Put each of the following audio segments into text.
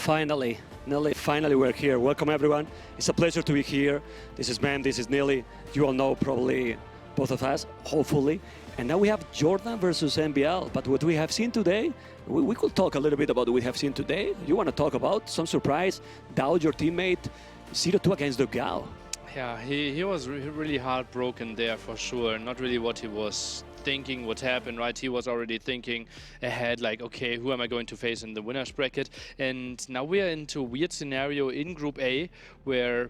Finally, Nelly, finally we're here. Welcome everyone. It's a pleasure to be here. This is Ben, this is Nelly. You all know probably both of us, hopefully. And now we have Jordan versus MbL. But what we have seen today, we could talk a little bit about what we have seen today. You want to talk about some surprise? Dow, your teammate, 0-2 against the Gal. Yeah, he was really heartbroken there for sure. Not really what he was thinking what happened, right? He was already thinking ahead, like, okay, who am I going to face in the winner's bracket? And now we are into a weird scenario in Group A where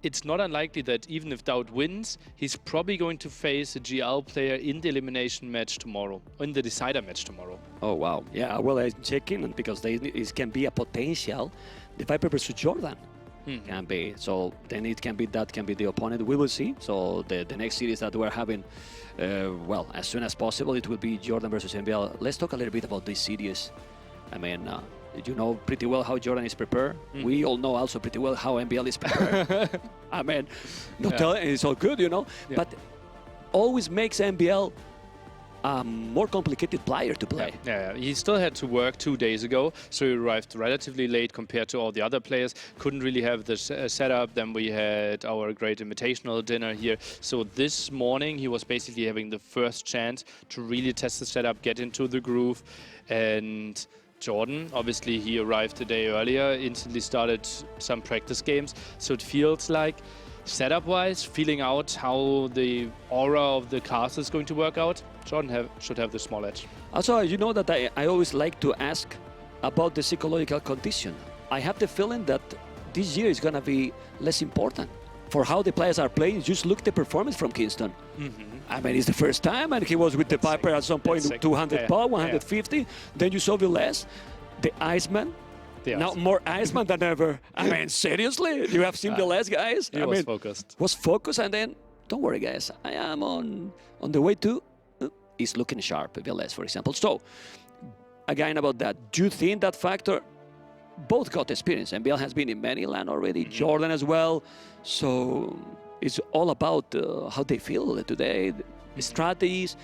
it's not unlikely that even if Dowd wins, he's probably going to face a GL player in the elimination match tomorrow, in the decider match tomorrow. Oh, wow. Yeah, well, I'm checking because it can be a potential. The Viper versus Jordan. Can be. So then it can be that can be the opponent. We will see. So the next series that we're having, well, as soon as possible, it will be Jordan versus MbL. Let's talk a little bit about this series. I mean, you know pretty well how Jordan is prepared. We all know also pretty well how MbL is prepared. I mean, it's all good, you know. Yeah. But always makes MbL a more complicated player to play. Yeah, he still had to work 2 days ago, so he arrived relatively late compared to all the other players. Couldn't really have the setup. Then we had our great invitational dinner here. So this morning he was basically having the first chance to really test the setup, get into the groove. And Jordan, obviously he arrived a day earlier, instantly started some practice games. So it feels like setup-wise, feeling out how the aura of the castle is going to work out, Jordan should have the small edge. Also, you know that I always like to ask about the psychological condition. I have the feeling that this year is going to be less important for how the players are playing. Just look at the performance from Kingston. I mean, it's the first time, and he was with the Viper at some point, 200 power, 150. Then you saw Villes, the Iceman. Now more Iceman than ever. I mean, seriously? You have seen Villes, guys? He was focused. Was focused, and then, don't worry, guys. I am on the way to... He's looking sharp, Villes, for example. So, again, about that, do you think that factor... Both got experience. MbL has been in many LAN already, Jordan as well. So, it's all about how they feel today, the strategies.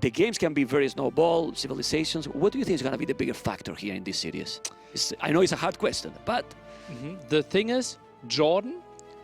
The games can be very snowball, civilizations. What do you think is going to be the bigger factor here in this series? I know it's a hard question, but... The thing is, Jordan,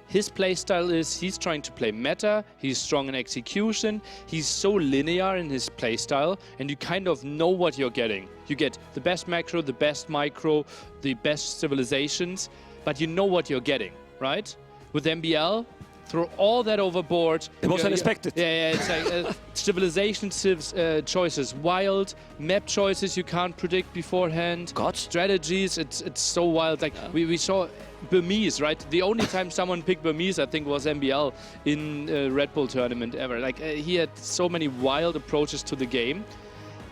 his playstyle is he's trying to play meta, he's strong in execution, he's so linear in his playstyle, and you kind of know what you're getting. You get the best macro, the best micro, the best civilizations, but you know what you're getting, right? With MbL, throw all that overboard. The most unexpected. Yeah, it's like civilization choices, wild map choices you can't predict beforehand. God. Strategies, it's so wild. Like we saw Burmese, right? The only time someone picked Burmese, I think, was MbL in a Red Bull tournament ever. Like he had so many wild approaches to the game.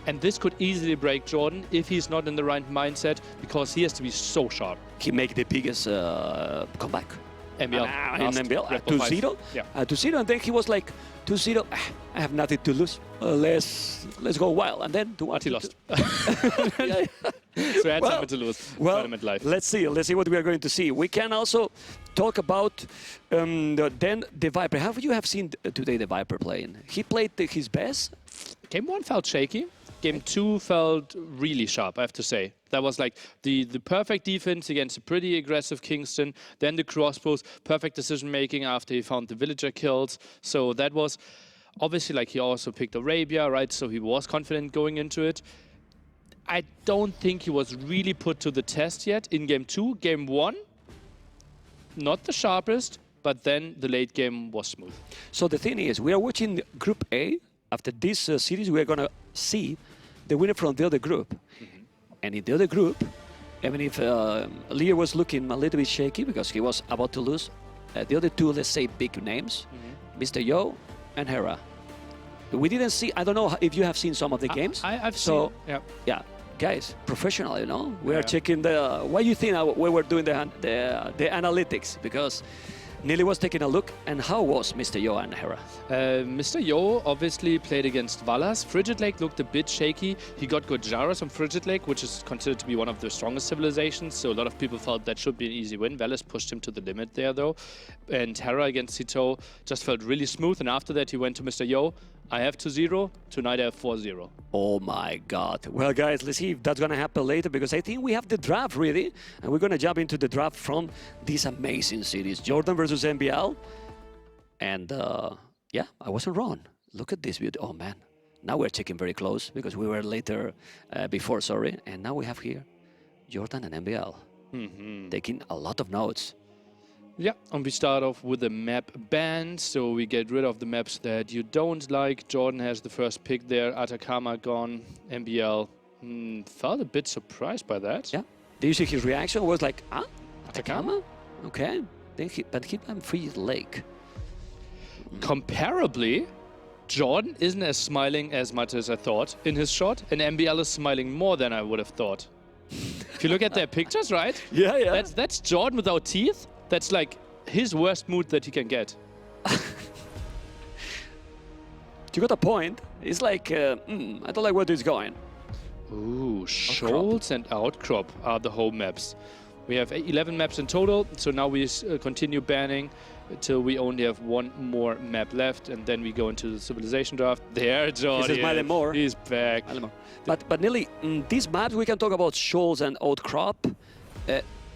And this could easily break Jordan if he's not in the right mindset, because he has to be so sharp. He make the biggest comeback. MbL. In MbL, 2-0. Yeah. 2-0, and then he was like, 2-0, I have nothing to lose. Let's go wild. And then 2-1. He lost. So he had something to lose. Tournament life. Let's see what we are going to see. We can also talk about the Viper. How you have seen today the Viper playing? He played his best. Game 1 felt shaky. Game 2 felt really sharp, I have to say. That was like the perfect defense against a pretty aggressive Kingston. Then the crossbows, perfect decision-making after he found the villager kills. So that was obviously, like, he also picked Arabia, right? So he was confident going into it. I don't think he was really put to the test yet in Game 2. Game 1, not the sharpest, but then the late game was smooth. So the thing is, we are watching Group A. After this series, we are going to see the winner from the other group. And in the other group, even if Lear was looking a little bit shaky because he was about to lose, the other two, let's say, big names, Mr. Yo and Hera. We didn't see, I don't know if you have seen some of the games. I've seen, yeah, guys, professional, you know. We are checking the, what do you think we were doing the analytics? Because Nelly was taking a look, and how was Mr. Yo and Hera? Mr. Yo obviously played against Valas. Frigid Lake looked a bit shaky. He got good Jaras on Frigid Lake, which is considered to be one of the strongest civilizations, so a lot of people felt that should be an easy win. Valas pushed him to the limit there, though. And Hera against Sito just felt really smooth, and after that he went to Mr. Yo. I have 2-0. Tonight I have 4-0. Oh my God. Well, guys, let's see if that's going to happen later, because I think we have the draft ready, and we're going to jump into the draft from these amazing cities. Jordan versus MbL. And yeah, I wasn't wrong. Look at this beauty. Oh man. Now we're checking very close because we were later before, sorry. And now we have here Jordan and MbL taking a lot of notes. Yeah, and we start off with the map ban, so we get rid of the maps that you don't like. Jordan has the first pick there, Atacama gone, MbL felt a bit surprised by that. Yeah. Did you see his reaction? Was like, ah, Atacama? Okay. Then but he went free lake. Comparably, Jordan isn't as smiling as much as I thought in his shot, and MbL is smiling more than I would have thought. If you look at their pictures, right? Yeah, yeah. That's Jordan without teeth. That's like his worst mood that he can get. You got a point. It's like, I don't like where this is going. Ooh, Shoals and Outcrop are the home maps. We have 11 maps in total, so now we continue banning until we only have one more map left, and then we go into the civilization draft. There, Jordan. He's smiling more. He's back. But Nili, these maps, we can talk about Shoals and Outcrop.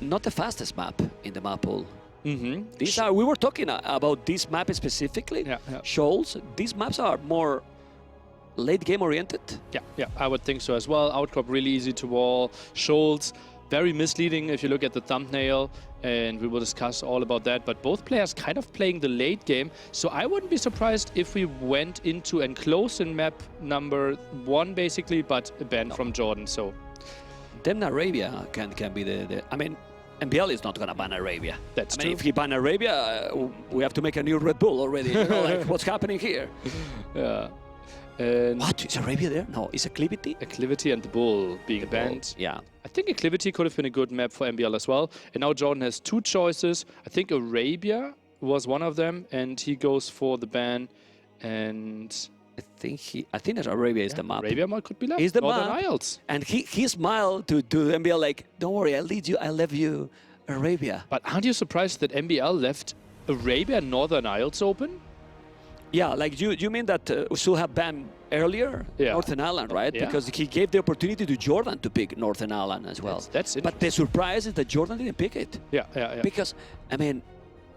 Not the fastest map in the map pool. These are, we were talking about this map specifically, Shoals. These maps are more late game oriented. Yeah, I would think so as well. Outcrop really easy to wall. Shoals, very misleading if you look at the thumbnail, and we will discuss all about that. But both players kind of playing the late game, so I wouldn't be surprised if we went into and closed in map number 1 basically, but a ban from Jordan. So then Arabia can be the I mean, MbL is not going to ban Arabia. That's true. true. If he ban Arabia, we have to make a new Red Bull already. You know, like, what's happening here? Yeah. And what? Is Arabia there? No, is Acclivity? Acclivity and the Bull being banned. Yeah. I think Acclivity could have been a good map for MbL as well. And now Jordan has 2 choices. I think Arabia was one of them, and he goes for the ban. And I think that Arabia is the map. Arabia could be left. Is the Northern map. Isles. And he smiled to MbL like, don't worry, I'll lead you. I love you, Arabia. But aren't you surprised that MbL left Arabia and Northern Isles open? Yeah, like you mean that Usul have banned earlier Northern Ireland, right? Yeah. Because he gave the opportunity to Jordan to pick Northern Ireland as well. That's it. But the surprise is that Jordan didn't pick it. Yeah. Because, I mean,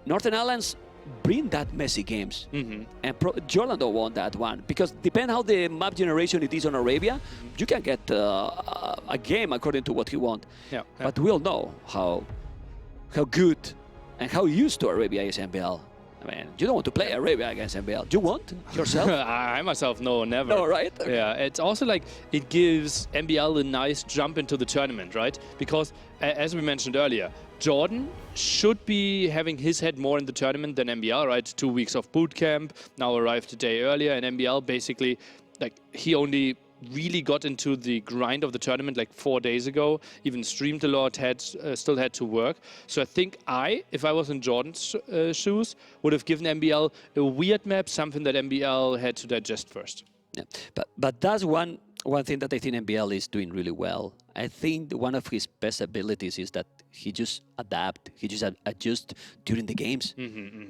Northern Ireland's bring that messy games. And Jordan don't want that one. Because depending how the map generation it is on Arabia, you can get a game according to what you want. But we'll know how good and how used to Arabia is MbL. I mean, you don't want to play Arabia against MbL. You want yourself? I myself, no, never. No, right? Okay. Yeah, it's also like it gives MbL a nice jump into the tournament, right? Because as we mentioned earlier, Jordan should be having his head more in the tournament than MbL, right? 2 weeks of boot camp, now arrived a day earlier, and MbL basically, like, he only really got into the grind of the tournament like 4 days ago, even streamed a lot, still had to work. So I think if I was in Jordan's shoes, would have given MbL a weird map, something that MbL had to digest first. Yeah, but that's one thing that I think MbL is doing really well. I think one of his best abilities is that he just adapt, he just adjust during the games,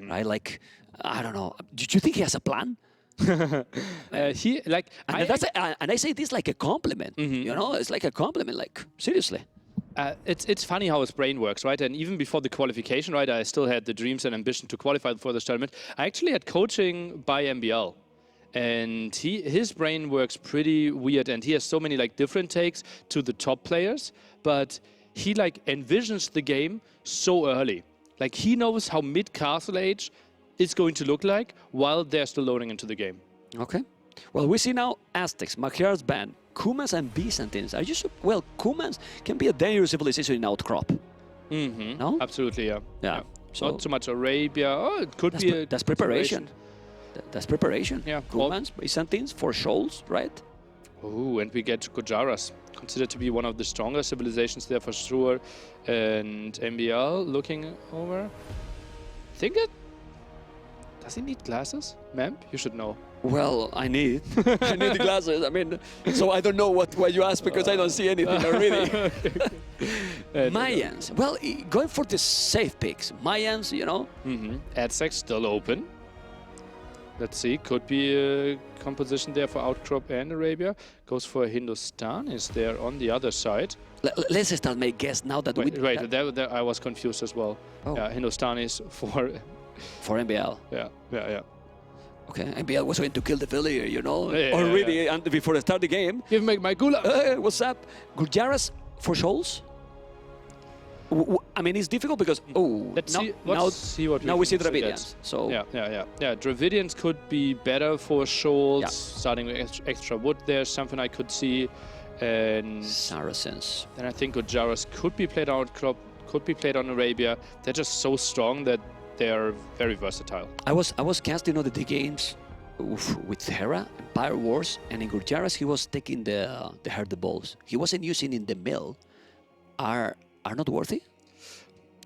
right? Like, I don't know, do you think he has a plan? He like, and I say this like a compliment. You know, it's like a compliment. Like, seriously. It's funny how his brain works, right? And even before the qualification, right, I still had the dreams and ambition to qualify for this tournament. I actually had coaching by MbL, and his brain works pretty weird, and he has so many like different takes to the top players, but he like envisions the game so early. Like, he knows how mid castle age is going to look like while they're still loading into the game. Okay. Well, we see now Aztecs, Magyar's band, Cumans and Byzantines. Are you sure? Well, Cumans can be a dangerous civilization in Outcrop. No? Absolutely, yeah. Yeah. So not so much Arabia. Oh, it could be that's preparation. That's preparation. Yeah. Cumans, Byzantines for Shoals, right? Oh, and we get Gujaras, considered to be one of the stronger civilizations there for sure. And MbL looking over. Does he need glasses? Memp, you should know. Well, I need the glasses. I mean, so I don't know what you ask because I don't see anything already. Mayans. Well, going for the safe picks. Mayans, you know. Aztecs still open. Let's see. Could be a composition there for Outcrop and Arabia. Goes for Hindustan. Is there on the other side? Let's start make guess now that Wait, there I was confused as well. Oh. Yeah, Hindustan is for MbL. yeah. Okay, MbL was going to kill the Philly, you know, Yeah, already, and before the start of the game. Give me my gula. What's up? Gurjaras for Scholes? I mean, it's difficult because Let's see what now we see can Dravidians. get. So Yeah. Dravidians could be better for Scholes. Yeah. Starting with extra wood there, something I could see. And Saracens. then I think Gurjaras could be played on Outcrop, could be played on Arabia. They're just so strong that they are very versatile. I was casting all the D games with Hera, Empire Wars, and in Gurjaras he was taking the herd balls. He wasn't using in the mill. Are not worthy?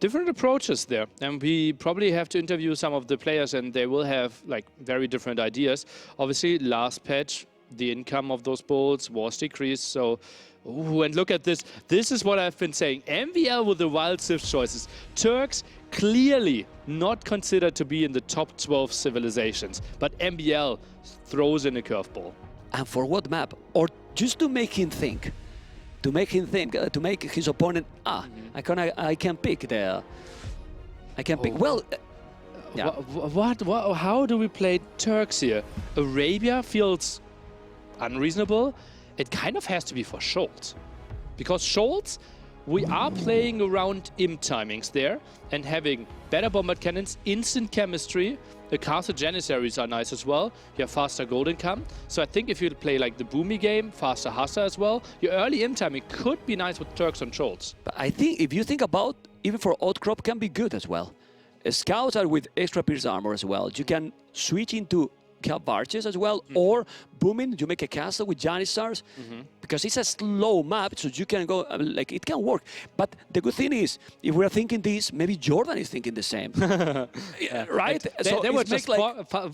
Different approaches there, and we probably have to interview some of the players, and they will have like very different ideas. Obviously, last patch, the income of those balls was decreased, so and look at this. This is what I've been saying. MbL with the wild Civ choices. Turks clearly not considered to be in the top 12 civilizations, but MbL throws in a curveball. And for what map? Or just to make him think. To make his opponent, I can pick the... I can pick... Well... yeah. What? How do we play Turks here? Arabia feels unreasonable. It kind of has to be for Scholz. Because Scholz, we are playing around IM timings there and having better bombard cannons, instant chemistry. The castle janissaries are nice as well. You have faster gold income. So I think if you play like the Boomy game, faster Hassa as well, your early IM timing could be nice with Turks on Scholz. But I think if you think about, even for Outcrop can be good as well. Scouts are with extra pierce armor as well. You can switch into Cap Barges as well, or booming, you make a castle with Janissars, because it's a slow map, so you can go, like, it can work. But the good thing is, if we're thinking this, maybe Jordan is thinking the same. Right? They were just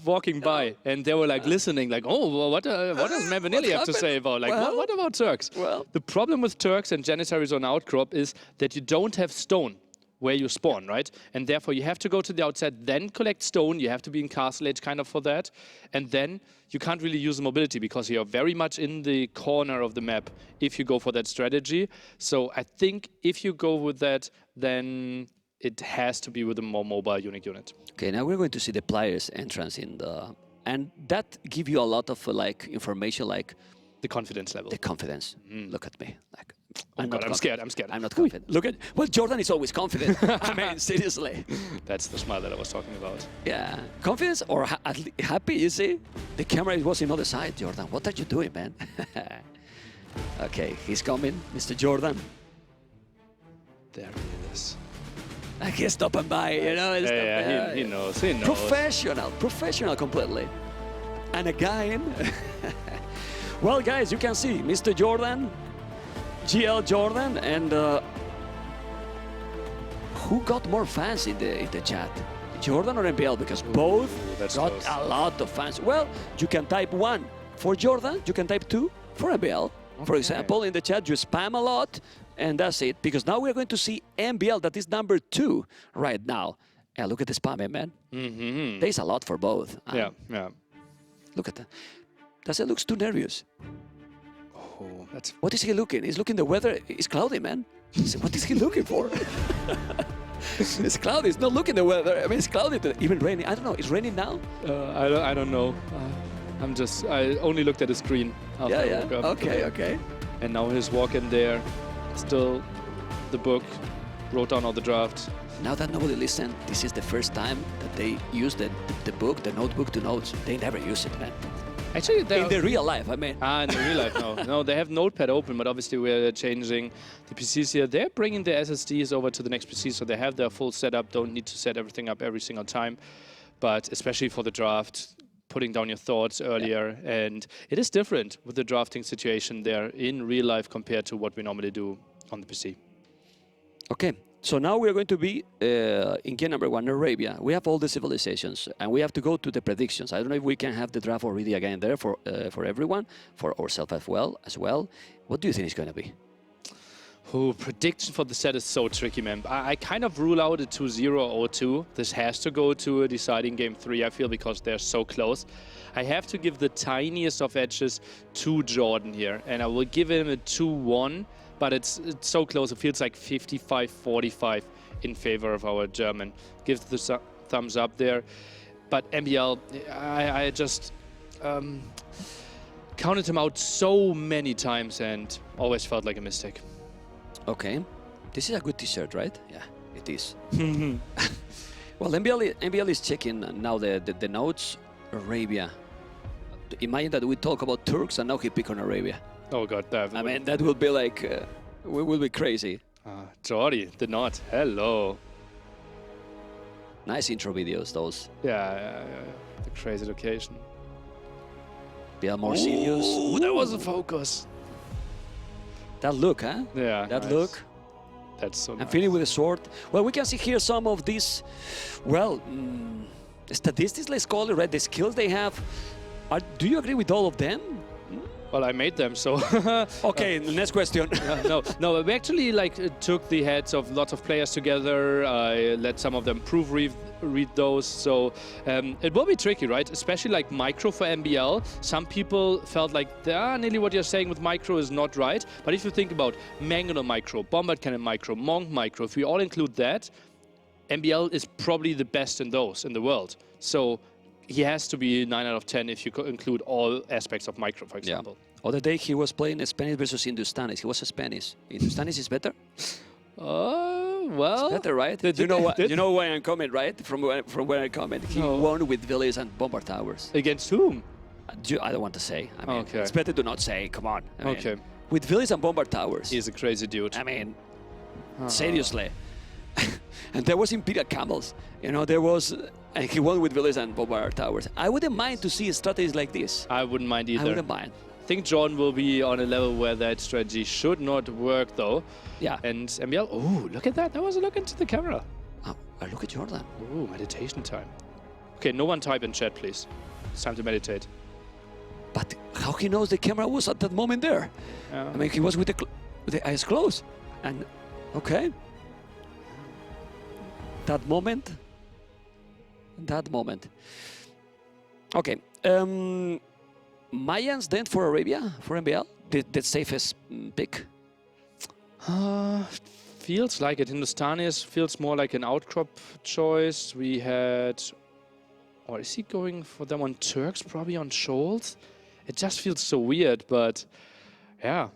walking by, and they were like listening, like, oh, well, what does Mavanelli have to say about, like, what about Turks? Well, the problem with Turks and Janissaries on Outcrop is that you don't have stone where you spawn, right? And therefore you have to go to the outside, then collect stone. You have to be in castle age kind of for that. And then you can't really use the mobility because you're very much in the corner of the map if you go for that strategy. So I think if you go with that, then it has to be with a more mobile unique unit. Okay, now we're going to see the players' entrance in the... And that give you a lot of like information, like... The confidence level. The confidence. Look at me. Like, I'm scared. I'm not confident. Look at... Well, Jordan is always confident. I mean, seriously. That's the smile that I was talking about. Yeah. Confidence or happy, you see? The camera was on the other side, Jordan. What are you doing, man? Okay, he's coming, Mr. Jordan. There he is. He's stopping by, you know. He knows. Professional completely. And again... Well, guys, you can see Mr. Jordan, GL Jordan, and who got more fans in the chat? Jordan or MbL? Because both got close. A lot of fans. Well, you can type 1 for Jordan, you can type 2 for MbL. For example, in the chat, you spam a lot, and that's it. Because now we're going to see MbL, that is number 2 right now. Yeah, look at the spamming, man. There's a lot for both. Yeah. Look at that. Does it looks too nervous? Oh, that's... What is he looking? He's looking the weather. It's cloudy, man. What is he looking for? It's cloudy. It's not looking the weather. I mean, it's cloudy. Even raining. I don't know. It's raining now? I don't know. I only looked at the screen after I woke up. Okay. And now he's walking there. Still the book. Wrote down all the draft. Now that nobody listened, this is the first time that they use the book, the notebook to notes. They never use it, man. Actually, in the real life, I mean. In the real life, no. No, they have Notepad open, but obviously we're changing the PCs here. They're bringing the SSDs over to the next PC, so they have their full setup, don't need to set everything up every single time. But especially for the draft, putting down your thoughts earlier, and it is different with the drafting situation there in real life compared to what we normally do on the PC. Okay. So now we are going to be in game number 1, Arabia. We have all the civilizations, and we have to go to the predictions. I don't know if we can have the draft already again there for everyone, for ourselves as well. What do you think it's going to be? Oh, prediction for the set is so tricky, man. I kind of rule out a 2-0 or 2. This has to go to a deciding game 3, I feel, because they're so close. I have to give the tiniest of edges to Jordan here, and I will give him a 2-1, but it's so close. It feels like 55-45 in favor of our German. Give the thumbs up there. But MbL, I just counted him out so many times and always felt like a mistake. Okay, this is a good t-shirt, right? Yeah, it is. Well, MbL is checking now the notes. Arabia. Imagine that we talk about Turks and now he pick on Arabia. Oh God, I mean, that will be like, will be crazy. Jordi, the knot. Hello. Nice intro videos, those. Yeah. The crazy location. They are more serious. Ooh, that was a focus. That look, huh? Yeah. That nice. look. That's so nice. And feeling with the sword. Well, we can see here some of these, well, statistics, let's call it, right? The skills they have. Do you agree with all of them? Well, I made them, so... Okay, next question. No, we actually took the heads of lots of players together. I let some of them proofread those, so it will be tricky, right? Especially like micro for MbL. Some people felt like, nearly what you're saying with micro is not right. But if you think about Mangonel micro, Bombard Cannon micro, Monk micro, if we all include that, MbL is probably the best in those in the world. So he has to be 9 out of 10 if you include all aspects of micro, for example. Yeah. Other day he was playing Spanish versus Hindustanis. He was a Spanish. Hindustanis is better? Well... It's better, right? You know where I'm coming, right? From where I'm coming. He won with Villiers and Bombard Towers. Against whom? I don't want to say. I mean, okay. It's better to not say. Come on. I mean, okay. With Villiers and Bombard Towers. He's a crazy dude. I mean, seriously. And there was Imperial Camels. You know, there was... And he won with Villiers and Bombard Towers. I wouldn't mind to see strategies like this. I wouldn't mind either. I wouldn't mind. I think Jordan will be on a level where that strategy should not work, though. Yeah. And MbL, oh, look at that. That was a look into the camera. Oh, look at Jordan. Oh, meditation time. Okay, no one type in chat, please. It's time to meditate. But how he knows the camera was at that moment there? I mean, he was with the eyes closed. And, okay. That moment. Okay. Mayans then for Arabia, for MbL, the safest pick? Feels like it. Hindustanis feels more like an outcrop choice. We had... Or is he going for them on Turks, probably on Scholz? It just feels so weird, but yeah.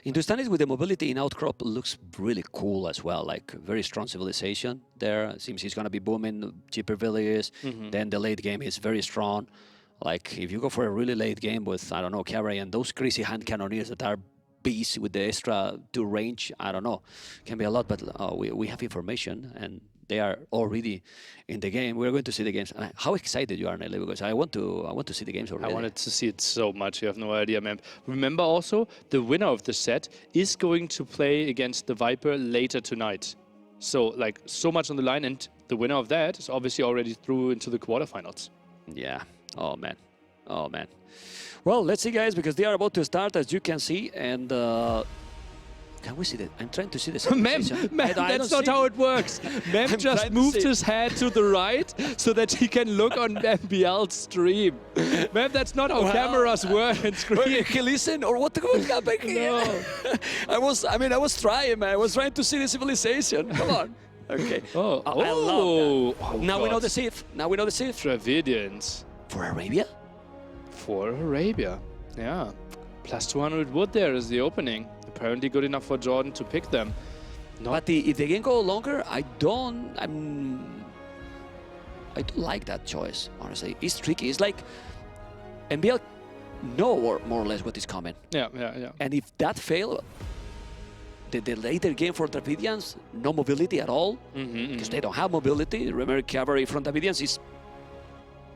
Hindustanis with the mobility in outcrop looks really cool as well, like very strong civilization there. It seems he's going to be booming, cheaper villages. Then the late game is very strong. Like if you go for a really late game with, I don't know, cavalry and those crazy hand cannoneers that are beasts with the extra 2 range, I don't know, can be a lot, but we have information and they are already in the game. We're going to see the games. How excited you are, Nelly? Because I want to see the games already. I wanted to see it so much. You have no idea, man. Remember also, the winner of the set is going to play against the Viper later tonight. So, like, so much on the line, and the winner of that is obviously already through into the quarterfinals. Yeah. Oh, man. Oh, man. Well, let's see, guys, because they are about to start, as you can see, and... Can we see that? I'm trying to see this. Mem, that's not how it works. Mem just moved his head to the right so that he can look on MbL's stream. Mem, that's not how cameras work and screen. He listen or what happened here? No. I was trying, man. I was trying to see the civilization. Come on. Okay. I love that. Now we know the Sith. Dravidians. For Arabia? For Arabia, yeah. Plus 200 wood there is the opening. Apparently good enough for Jordan to pick them. But if the game go longer, I don't like that choice, honestly. It's tricky. It's like MbL know more or less what is coming. Yeah. And if that fail, the later game for Dravidians, no mobility at all, because they don't have mobility. Remember, cavalry from Dravidians is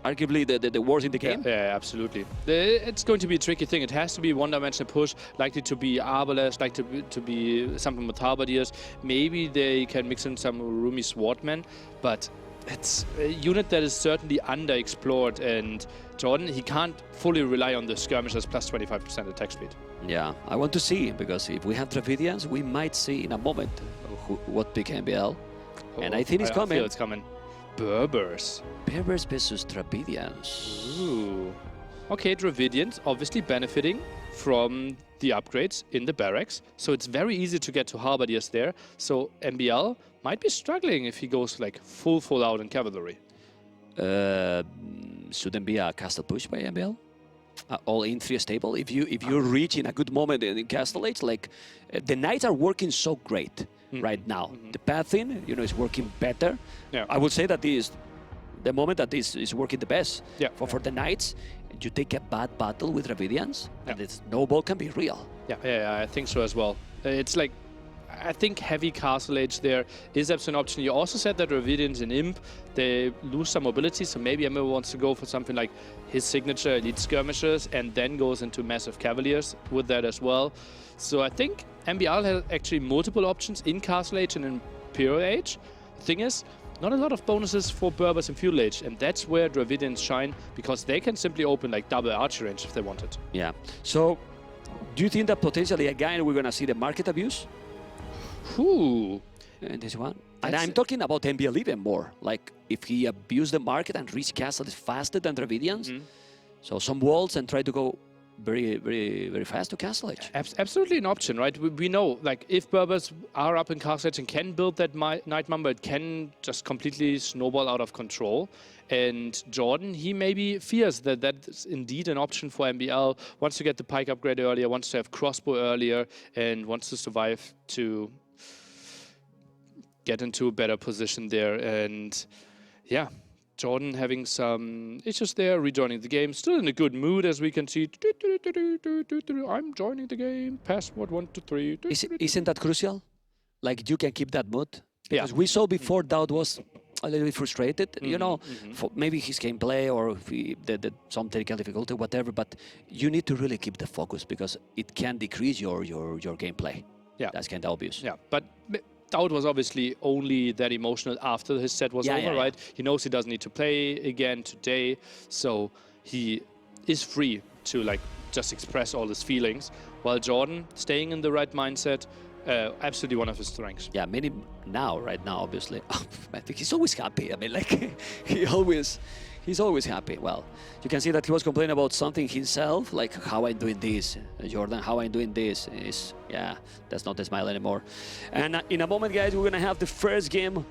arguably the worst in the game. Yeah, absolutely. It's going to be a tricky thing. It has to be one-dimensional push, likely to be Arbalest, likely to be something with Halberdiers. Maybe they can mix in some Rumi Swordmen, but it's a unit that is certainly underexplored, and Jordan, he can't fully rely on the skirmishers plus 25% attack speed. Yeah, I want to see, because if we have Dravidians, we might see in a moment what pick MbL. And I think it's coming. I feel it's coming. Berbers. Berbers versus Dravidians. Ooh. Okay, Dravidians obviously benefiting from the upgrades in the barracks. So it's very easy to get to Halberdiers there. So MbL might be struggling if he goes like full out in cavalry. Shouldn't be a castle push by MbL. All in 3 stable. If you reach in a good moment in Castle Age, like the knights are working so great right now. The pathing, is working better. Yeah. I would say that is the moment that this is working the best for the knights. You take a bad battle with Dravidians, and the snowball can be real. Yeah, I think so as well. It's like, I think heavy Castle Age there is absolutely an option. You also said that Dravidians in Imp, they lose some mobility, so maybe Emma wants to go for something like his signature Elite Skirmishers and then goes into Massive Cavaliers with that as well. So I think MbL has actually multiple options in Castle Age and in Imperial Age. The thing is, not a lot of bonuses for Berbers in Feudal Age, and that's where Dravidians shine, because they can simply open like double archer range if they wanted. Yeah. So, do you think that potentially again we're gonna see the market abuse? Ooh. In this one? And I'm talking about MbL even more. Like, if he abused the market and reached castles faster than Dravidians, so some walls and try to go very fast to Castle Age. Absolutely an option, right? We know, like, if Berbers are up in Castle Age and can build that Knight number, it can just completely snowball out of control. And Jordan, he maybe fears that that's indeed an option for MbL. Wants to get the pike upgrade earlier, wants to have crossbow earlier, and wants to survive to get into a better position there. And yeah, Jordan having some issues there, rejoining the game. Still in a good mood, as we can see. I'm joining the game. Password 1, 2, 3. Isn't that crucial? Like, you can keep that mood? Because we saw before Dowd was a little bit frustrated, for maybe his gameplay or some technical difficulty, whatever. But you need to really keep the focus, because it can decrease your gameplay. Yeah, that's kind of obvious. Yeah, but Dowd was obviously only that emotional after his set was over, right? He knows he doesn't need to play again today, so he is free to like just express all his feelings. While Jordan, staying in the right mindset, absolutely one of his strengths. Yeah, right now, obviously. I think he's always happy. I mean, like, he's always happy. Well, you can see that he was complaining about something himself, like how I'm doing this, Jordan, how I'm doing this. That's not the smile anymore. And in a moment, guys, we're gonna have the first game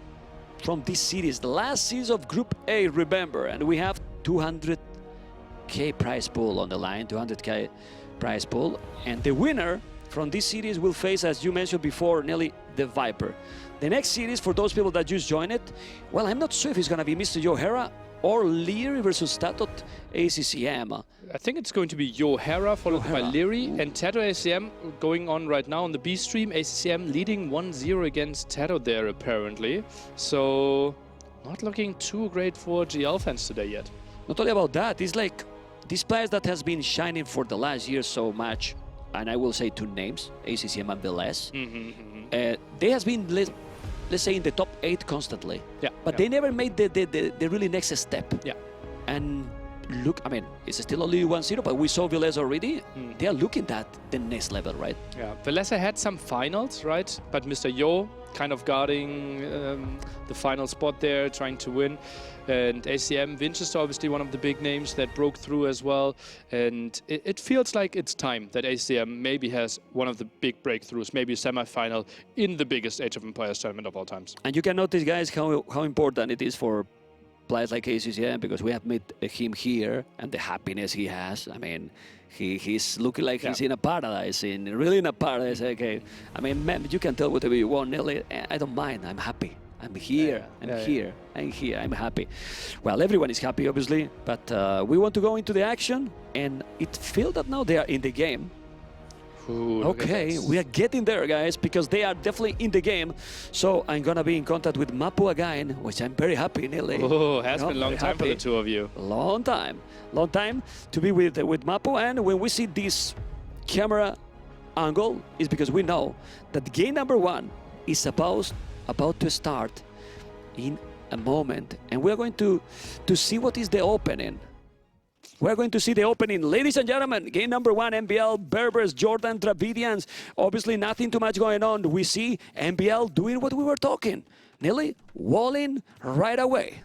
from this series, the last series of Group A, remember, and we have 200k prize pool on the line, 200k prize pool, and the winner from this series will face, as you mentioned before, Nelly, the Viper. The next series, for those people that just joined it, well, I'm not sure if it's gonna be Mr. Johera or Leary versus Tatot ACCM. I think it's going to by Leary, and Tato ACM going on right now on the B stream. ACCM leading 1-0 against Tato there, apparently. So, not looking too great for GL fans today yet. Not only about that, it's like these players that has been shining for the last year so much, and I will say 2 names, ACCM and Velez. They has been, let's say, in the top 8 constantly. But they never made the really next step. And look, I mean, it's still only 1-0, but we saw Velez already. They are looking at the next level, right? Yeah, Velez had some finals, right? But Mr. Yo kind of guarding the final spot there, trying to win. And ACM, Winchester, obviously one of the big names that broke through as well. And it feels like it's time that ACM maybe has one of the big breakthroughs, maybe a semi-final in the biggest Age of Empires tournament of all times. And you can notice, guys, how important it is for players like ACCM, because we have met him here and the happiness he has. I mean, he's looking like he's in a paradise, really in a paradise. Okay, I mean, man, you can tell whatever you want, Nelly. I don't mind. I'm happy. I'm here. I'm here. I'm happy. Well, everyone is happy, obviously, but we want to go into the action, and it feels that now they are in the game. Ooh, okay, we are getting there, guys, because they are definitely in the game. So I'm gonna be in contact with Mapu again, which I'm very happy, Nelly. Oh, has been a long time for the two of you. Long time to be with Mapu. And when we see this camera angle, is because we know that game number 1 is about to start in a moment, and we're going to see what is the opening. We're going to see the opening. Ladies and gentlemen, game number 1, MbL, Berbers, Jordan, Dravidians. Obviously, nothing too much going on. We see MbL doing what we were talking. Nearly walling right away.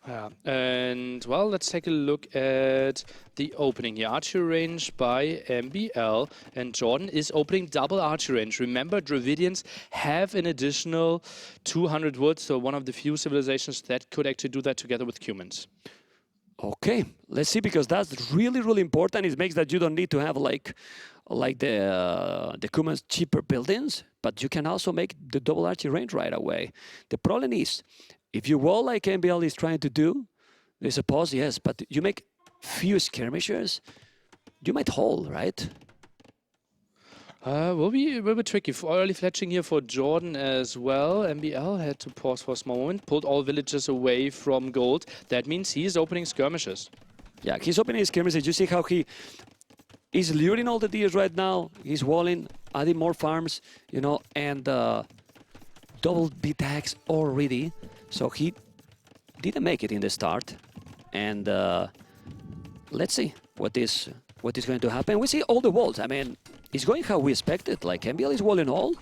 Yeah, and well, let's take a look at the opening here. Archery range by MbL, and Jordan is opening double archery range. Remember, Dravidians have an additional 200 wood, so one of the few civilizations that could actually do that together with humans. Okay, let's see, because that's really, really important. It makes that you don't need to have like the Kuman's cheaper buildings, but you can also make the double archery range right away. The problem is, if you wall like MbL is trying to do, there's a pause, yes, but you make few skirmishers, you might hold, right? Will be tricky. For early fletching here for Jordan as well. MbL had to pause for a small moment, pulled all villages away from gold. That means he is opening skirmishes. Yeah, he's opening his skirmishes. You see how he is luring all the deers right now. He's walling, adding more farms, you know, and double B tags already. So he didn't make it in the start. And let's see what is going to happen. We see all the walls. I mean, it's going how we expected. Like, MbL is walling all,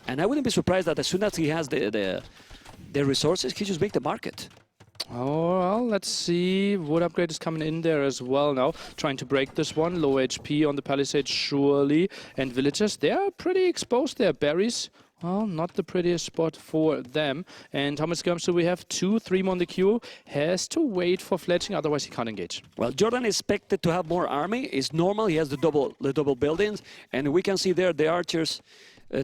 and I wouldn't be surprised that as soon as he has the resources, he just make the market. Oh, well, let's see. Wood upgrade is coming in there as well now. Trying to break this one. Low HP on the palisade, surely. And villagers, they are pretty exposed there. Berries, well, not the prettiest spot for them. And how much skirms do we have? 2, 3 more on the queue. Has to wait for fletching, otherwise he can't engage. Well, Jordan expected to have more army. It's normal. He has the double buildings. And we can see there the archers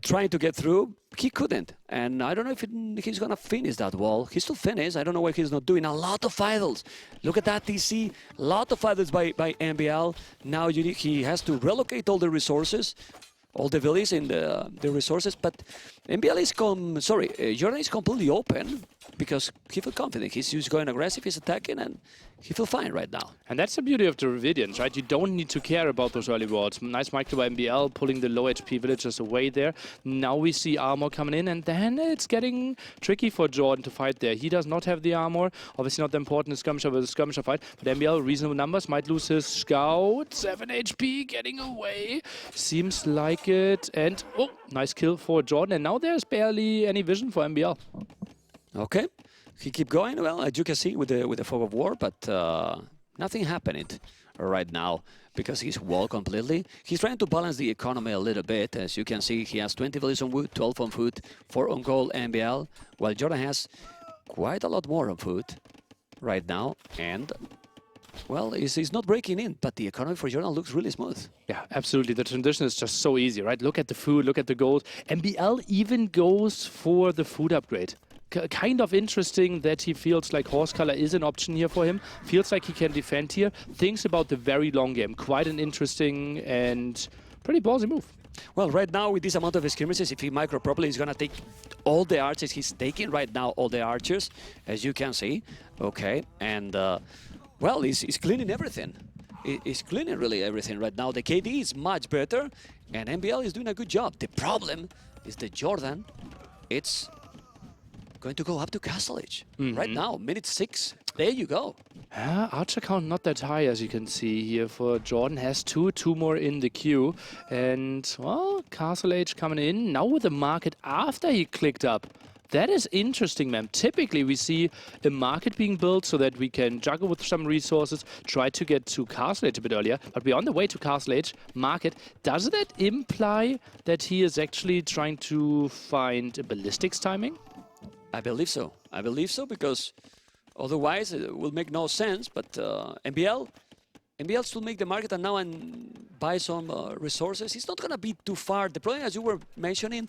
trying to get through. He couldn't. And I don't know if he's going to finish that wall. He still finished. I don't know why he's not doing a lot of idols. Look at that TC. A lot of idols by MbL. Now he has to relocate all the resources, all the villages in the resources. But MbL is Jordan is completely open because he feels confident. He's just going aggressive. He's attacking, and he feels fine right now. And that's the beauty of the Dravidians, right? You don't need to care about those early wards. Nice micro by MbL, pulling the low HP villagers away there. Now we see armor coming in, and then it's getting tricky for Jordan to fight there. He does not have the armor. Obviously not the important skirmisher versus skirmisher fight, but MbL, reasonable numbers, might lose his scout. 7 HP, getting away. Seems like it. And, oh, nice kill for Jordan. And now there's barely any vision for MbL. Okay, he keep going. Well, as you can see with the fog of war, but nothing happening right now because he's walled completely. He's trying to balance the economy a little bit. As you can see, he has 20 villages on wood, 12 on food, 4 on gold, MbL, while Jordan has quite a lot more on food right now. And well, he's not breaking in, but the economy for Jordan looks really smooth. Yeah, absolutely. The transition is just so easy, right? Look at the food, look at the gold. MbL even goes for the food upgrade. Kind of interesting that he feels like horse color is an option here for him. Feels like he can defend here. Thinks about the very long game. Quite an interesting and pretty ballsy move. Well, right now with this amount of skirmishes, if he micro properly, he's going to take all the archers. He's taking right now all the archers, as you can see. Okay, and well, he's cleaning everything. He's cleaning really everything right now. The KD is much better, and MbL is doing a good job. The problem is that Jordan, it's going to go up to Castle Age. Right now, minute 6. There you go. Archer count not that high, as you can see here for Jordan. Has 2 more in the queue. And, well, Castle Age coming in. Now with the market after he clicked up. That is interesting, man. Typically, we see a market being built so that we can juggle with some resources, try to get to Castle Age a bit earlier. But we're on the way to Castle Age market. Does that imply that he is actually trying to find a ballistics timing? I believe so. I believe so, because otherwise it will make no sense. But MbL still make the market and now and buy some resources. He's not going to be too far. The problem, as you were mentioning,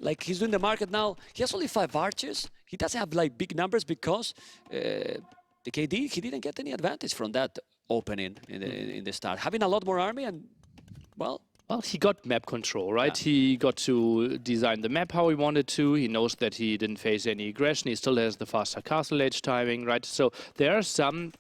like he's doing the market now. He has only 5 archers. He doesn't have like big numbers because the KD, he didn't get any advantage from that opening in the start. Having a lot more army and, well, he got map control, right? Yeah. He got to design the map how he wanted to. He knows that he didn't face any aggression. He still has the faster Castle Age timing, right? So there are some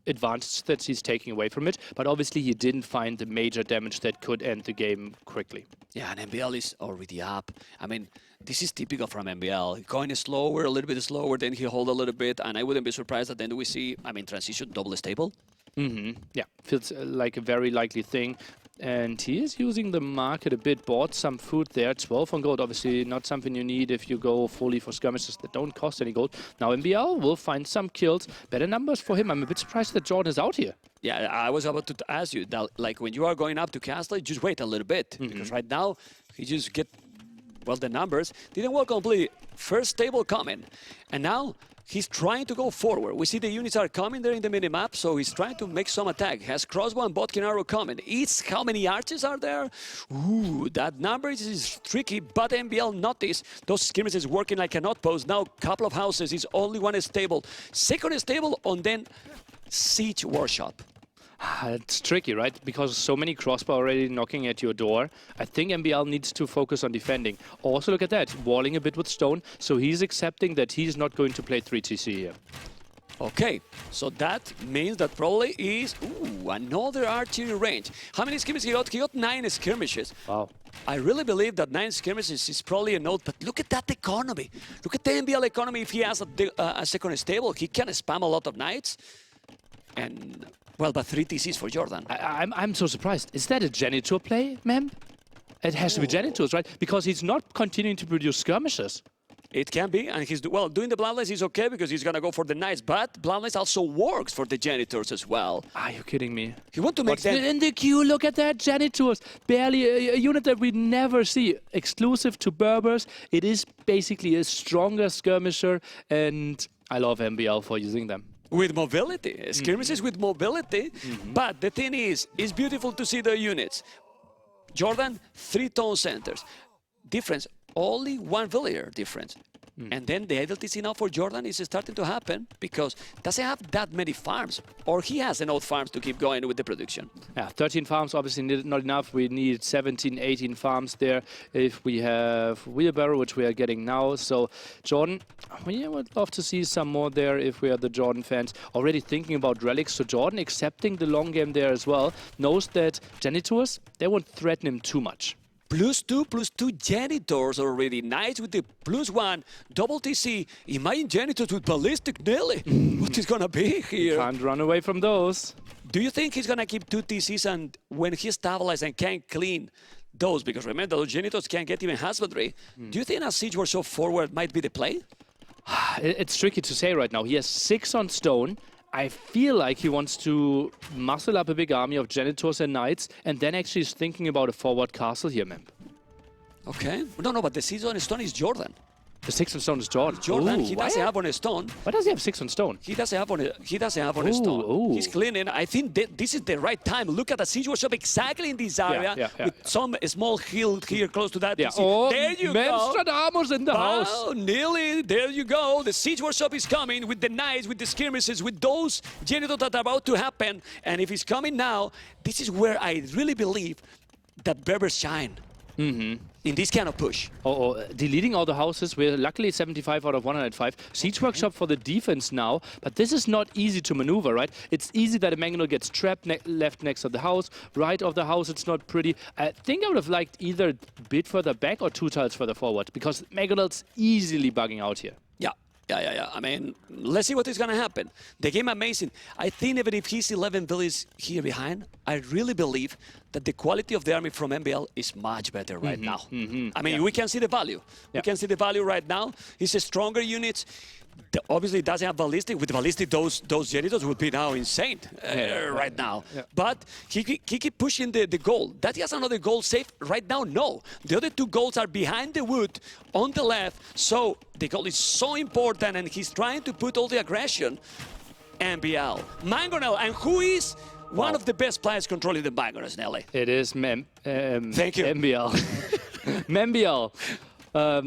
advantages that he's taking away from it, but obviously he didn't find the major damage that could end the game quickly. Yeah, and MbL is already up. I mean, this is typical from MbL. Going slower, a little bit slower, then he hold a little bit, and I wouldn't be surprised that then we see, I mean, transition double stable. Yeah, feels like a very likely thing. And he is using the market a bit, bought some food there, 12 on gold, obviously not something you need if you go fully for skirmishes that don't cost any gold. Now MbL will find some kills, better numbers for him. I'm a bit surprised that Jordan is out here. Yeah, I was about to ask you that, like, when you are going up to castle, just wait a little bit, because right now he just get, well, the numbers didn't work completely. First table coming, and now he's trying to go forward. We see the units are coming there in the minimap, so he's trying to make some attack. Has crossbow and botkin arrow coming. It's how many archers are there? Ooh, that number is tricky, but MbL noticed those skirmishes working like an outpost. Now, couple of houses, is only one stable. Second stable, and then siege workshop. It's tricky, right? Because so many crossbow already knocking at your door. I think MbL needs to focus on defending. Also, look at that, walling a bit with stone. So he's accepting that he's not going to play 3 TC here. Okay, so that means that probably is another archery range. How many skirmishes he got? He got 9 skirmishes. Wow. I really believe that 9 skirmishes is probably a note, but look at that economy. Look at the MbL economy. If he has a second stable, he can spam a lot of knights. And, well, but 3 TCs for Jordan. I'm so surprised. Is that a janitor play, Mem? It has to be janitors, right? Because he's not continuing to produce skirmishes. It can be, and he's, well, doing the bloodlines is okay because he's gonna go for the knights, but bloodlines also works for the janitors as well. Are you kidding me? He want to make What's them... in the queue? Look at that, janitors. Barely a unit that we never see. Exclusive to Berbers. It is basically a stronger skirmisher, and I love MbL for using them. With mobility, skirmishes with mobility, but the thing is, it's beautiful to see the units. Jordan, 3 town centers. Difference, only 1 villager difference. And then the idle TC now for Jordan is starting to happen because doesn't have that many farms, or he has enough farms to keep going with the production. Yeah, 13 farms obviously not enough. We need 17, 18 farms there if we have wheelbarrow, which we are getting now. So Jordan, we would love to see some more there if we are the Jordan fans. Already thinking about relics, so Jordan accepting the long game there as well, knows that janitors, they won't threaten him too much. +2 janitors already. Knights with the +1, double TC. Imagine janitors with ballistic Nelly. What is gonna be here? Can't run away from those. Do you think he's gonna keep 2 TCs and when he stabilizes and can clean those? Because remember, those janitors can't get even husbandry. Do you think a siege workshop forward might be the play? It's tricky to say right now. He has 6 on stone. I feel like he wants to muscle up a big army of janitors and knights, and then actually is thinking about a forward castle here, Mem. Okay. No, but the siege on stone is Jordan. The 6 on stone is Jordan. Jordan, Ooh, he doesn't have on a stone. Why does he have 6 on stone? He doesn't have on a stone. Ooh. He's cleaning. I think that this is the right time. Look at the siege workshop exactly in this area with some small hill here close to that. Yeah. Oh, there you Menstradamus in the house. Oh, nearly. There you go. The siege workshop is coming with the knights, with the skirmishes, with those janitors that are about to happen. And if he's coming now, this is where I really believe that Berbers shine. In this kind of push. Deleting all the houses. We're luckily 75 out of 105. Siege workshop for the defense now, but this is not easy to maneuver, right? It's easy that a Mangonel gets trapped left next to the house, right of the house. It's not pretty. I think I would have liked either a bit further back or 2 tiles further forward because Mangonel's easily bugging out here. Yeah. I mean, let's see what is going to happen. The game amazing. I think even if he's 11 villages here behind, I really believe that the quality of the army from MbL is much better right now. I mean, we can see the value. We can see the value right now. He's a stronger unit. Obviously, doesn't have ballistic. With ballistic, those janitors would be now insane right now. But he keep pushing the goal. That he has another goal safe right now? No. The other 2 goals are behind the wood on the left. So the goal is so important, and he's trying to put all the aggression. MbL, Mangonel, and who is one of the best players controlling the Mangonels, Nelly? It is Thank you. MbL. MbL.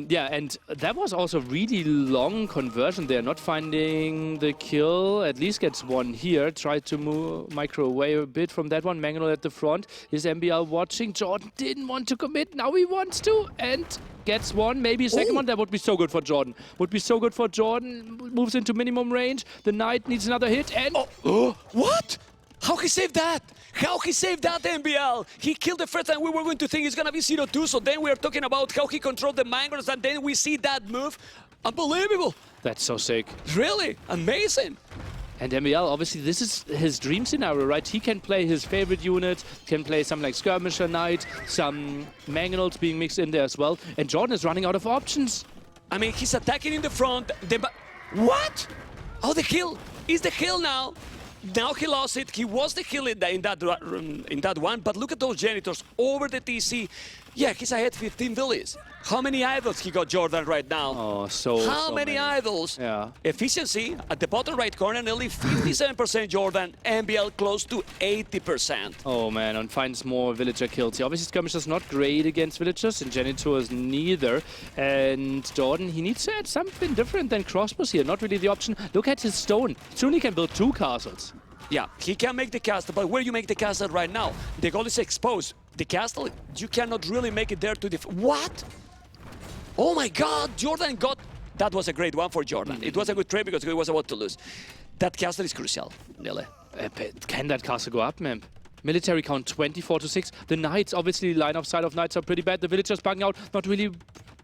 Yeah, and that was also really long conversion there, not finding the kill. At least gets 1 here. Tried to micro away a bit from that one. Mangonel at the front. Is MbL watching? Jordan didn't want to commit. Now he wants to, and gets 1, maybe a second one. That would be so good for Jordan. Would be so good for Jordan. Moves into minimum range. The knight needs another hit, and... What? How he saved that? How he saved that, MbL? He killed the first, and we were going to think it's going to be 0-2, so then we are talking about how he controlled the Mangonels, and then we see that move. Unbelievable. That's so sick. Really? Amazing. And MbL, obviously, this is his dream scenario, right? He can play his favorite unit, can play some like Skirmisher Knight, some Mangonels being mixed in there as well. And Jordan is running out of options. I mean, he's attacking in the front. What? Oh, the kill. Is the kill now. Now he lost it. He was the kill in that one. But look at those Janitors over the TC. Yeah, he's ahead 15 villies. How many idols he got, Jordan, right now? Oh, so many idols? Yeah. Efficiency at the bottom right corner, nearly 57% Jordan. MbL close to 80%. Oh man, and finds more villager kills. He obviously Skirmisher's not great against villagers, and Janitors neither. And Jordan, he needs to add something different than crossbows here. Not really the option. Look at his stone. Soon he can build 2 castles. Yeah, he can make the castle, but where you make the castle right now? The goal is exposed. The castle, you cannot really make it there to what? Oh my god, Jordan got... That was a great one for Jordan. It was a good trade because he was about to lose. That castle is crucial, Nile. Can that castle go up, man? Military count 24-6. The knights, obviously, line of sight of knights are pretty bad. The villagers bugging out, not really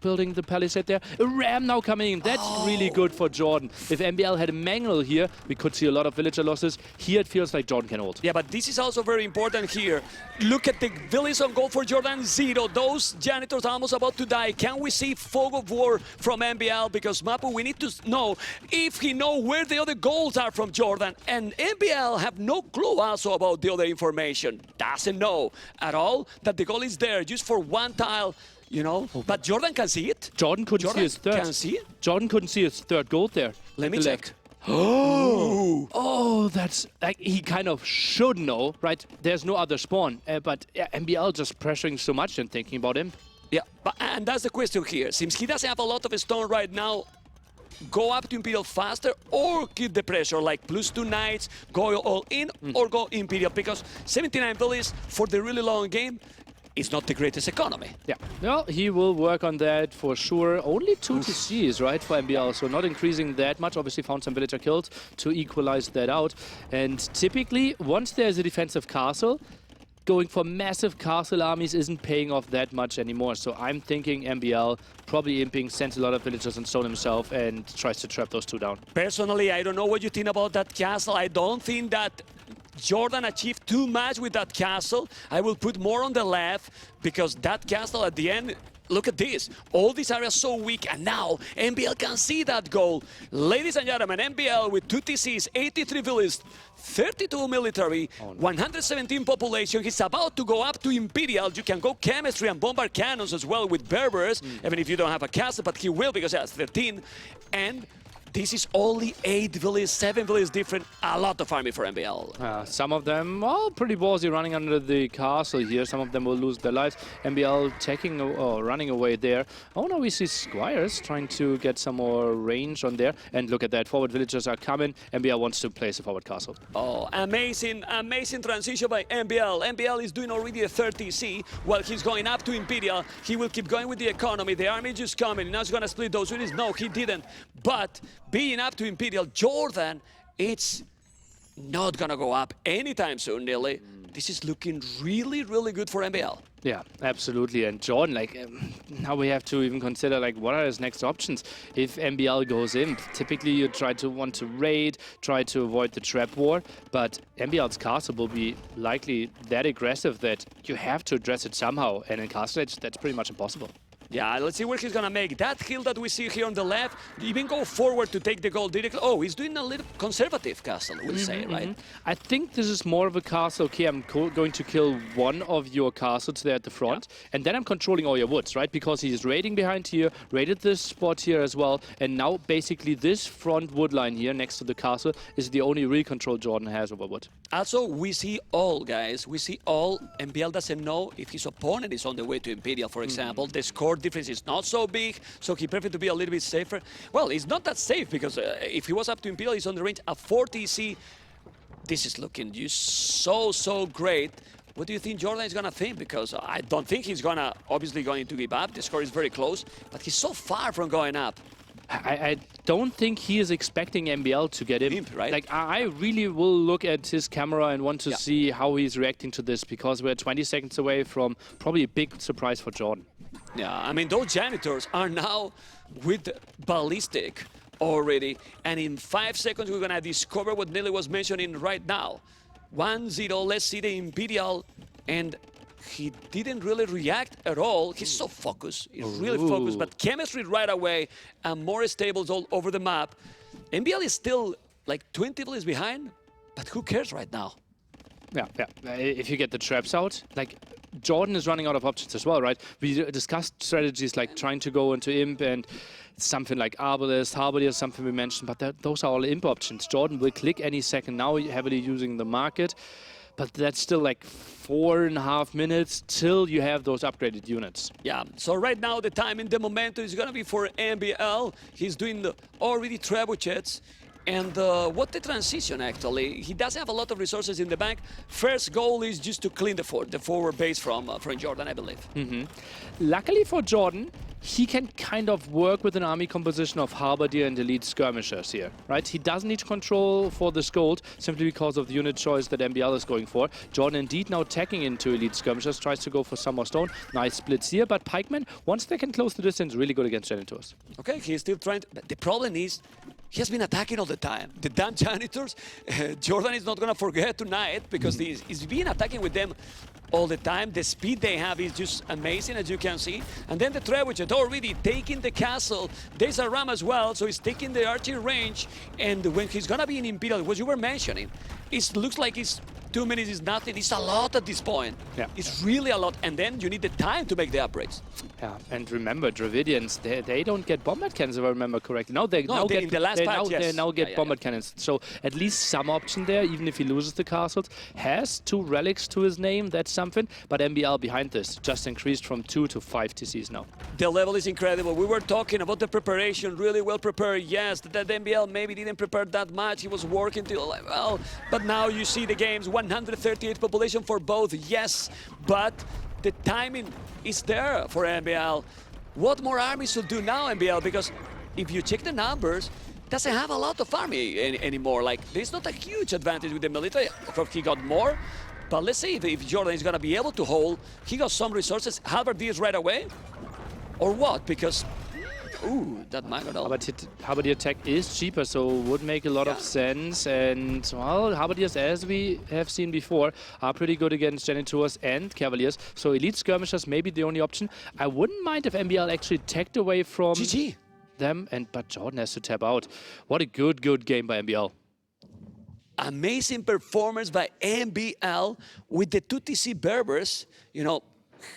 building the palisade there. A ram now coming in. That's really good for Jordan. If MbL had a Mangonel here, we could see a lot of villager losses. Here it feels like Jordan can hold. Yeah, but this is also very important here. Look at the villies on goal for Jordan, 0. Those Janitors are almost about to die. Can we see fog of war from MbL? Because Mapu, we need to know if he know where the other goals are from Jordan. And MbL have no clue also about the other information. Doesn't know at all that the goal is there just for one tile. You know, but Jordan can see it. Jordan couldn't see his third. Can see it? Jordan couldn't see his third gold there. Let me check. Oh, that's like he kind of should know, right? There's no other spawn, but MbL just pressuring so much and thinking about him. Yeah, and that's the question here. Since he doesn't have a lot of stone right now, go up to Imperial faster or keep the pressure, like +2 knights, go all in or go Imperial, because 79 villies for the really long game is not the greatest economy. Yeah, well, he will work on that for sure. Only 2 TCs, right, for MbL, so not increasing that much. Obviously found some villager kills to equalize that out. And typically, once there's a defensive castle, going for massive castle armies isn't paying off that much anymore. So I'm thinking MbL probably imping, sends a lot of villagers on stone himself and tries to trap those 2 down. Personally, I don't know what you think about that castle. I don't think that Jordan achieved too much with that castle. I will put more on the left because that castle at the end, look at this. All these areas so weak, and now MbL can see that goal. Ladies and gentlemen, MbL with 2 TCs, 83 villages, 32 military, 117 population. He's about to go up to Imperial. You can go chemistry and bombard cannons as well with Berbers, even if you don't have a castle, but he will because he has 13. And this is only 8 villages, 7 villages different. A lot of army for MbL. Some of them, well, pretty ballsy running under the castle here. Some of them will lose their lives. MbL taking or running away there. Oh no, we see Squires trying to get some more range on there. And look at that, forward villagers are coming. MbL wants to place a forward castle. Oh, amazing, amazing transition by MbL. MbL is doing already a 30C while he's going up to Imperial. He will keep going with the economy. The army just coming. Now he's going to split those units. No, he didn't. But being up to Imperial, Jordan, it's not gonna go up anytime soon, nearly. This is looking really, really good for MbL. Yeah, absolutely. And Jordan, like, now we have to even consider, like, what are his next options? If MbL goes in, typically you want to raid, try to avoid the trap war, but MbL's castle will be likely that aggressive that you have to address it somehow, and in Castle Age, that's pretty much impossible. Yeah, let's see where he's gonna make. That hill that we see here on the left, even go forward to take the goal directly. Oh, he's doing a little conservative castle, we'll say, right? I think this is more of a castle. Okay, I'm going to kill one of your castles there at the front, and then I'm controlling all your woods, right? Because he's raiding behind here, raided this spot here as well, and now basically this front wood line here next to the castle is the only real control Jordan has over wood. Also, we see all, guys. We see all. MbL doesn't know if his opponent is on the way to Imperial, for example. The score difference is not so big, so he preferred to be a little bit safer. Well, it's not that safe because if he was up to Imperial, he's on the range at 40 TC. This is looking just so great. What do you think Jordan is gonna think? Because I don't think he's gonna obviously going to give up. The score is very close, but he's so far from going up. I don't think he is expecting MbL to get him. Right? Like, I really will look at his camera and want to see how he's reacting to this, because we're 20 seconds away from probably a big surprise for Jordan. Yeah, I mean, those Janitors are now with ballistic already. And in 5 seconds, we're going to discover what Nelly was mentioning right now. 1-0, let's see the MbL. And he didn't really react at all. He's so focused. He's really focused, but chemistry right away and more stables all over the map. MbL is still like 20 plays behind, but who cares right now? Yeah. If you get the traps out, like Jordan is running out of options as well, right? We discussed strategies like trying to go into Imp and something like Arbalest, Halberdier, something we mentioned, but those are all Imp options. Jordan will click any second now, heavily using the market. But that's still like 4.5 minutes till you have those upgraded units. Yeah, so right now the time in the momentum is going to be for MbL. He's doing already trebuchets. And what the transition actually, he doesn't have a lot of resources in the bank. First goal is just to clean the forward base from Jordan, I believe. Luckily for Jordan, he can kind of work with an army composition of Halberdier and elite skirmishers here, right? He doesn't need control for this gold simply because of the unit choice that MbL is going for. Jordan indeed now tagging into elite skirmishers, tries to go for some more stone. Nice splits here, but Pikemen, once they can close the distance, really good against Janitors. Okay, he's still trying to, but the problem is, he has been attacking all the time. The damn Janitors, Jordan is not going to forget tonight because he's been attacking with them all the time. The speed they have is just amazing, as you can see. And then the Trebuchet already taking the castle. There's a ram as well, so he's taking the archer range. And when he's going to be in Imperial, what you were mentioning, it looks like it's 2 minutes is nothing. It's a lot at this point. Yeah. It's really a lot. And then you need the time to make the upgrades. Yeah, and remember, Dravidians, they don't get bombard cannons, if I remember correctly. Now they no, get in the last patch, yes. They now get bombard cannons. So at least some option there, even if he loses the castles. Has 2 relics to his name, that's something. But MbL behind this just increased from 2 to 5 TCs now. The level is incredible. We were talking about the preparation, really well prepared. Yes, that MbL maybe didn't prepare that much. He was working till well, but now you see the games, 138 population for both, yes, but the timing is there for MbL. What more armies should do now, MbL? Because if you check the numbers, doesn't have a lot of army anymore. Like, there's not a huge advantage with the military. Of course, he got more, but let's see if Jordan is going to be able to hold. He got some resources. Halberdier right away, or what? Because, ooh, that might not help. Halberdier tech is cheaper, so would make a lot of sense. And, well, Halberdiers, as we have seen before, are pretty good against Janitors and Cavaliers. So elite skirmishers may be the only option. I wouldn't mind if MbL actually tagged away from them, but Jordan has to tap out. What a good game by MbL. Amazing performance by MbL with the 2 TC Berbers. You know,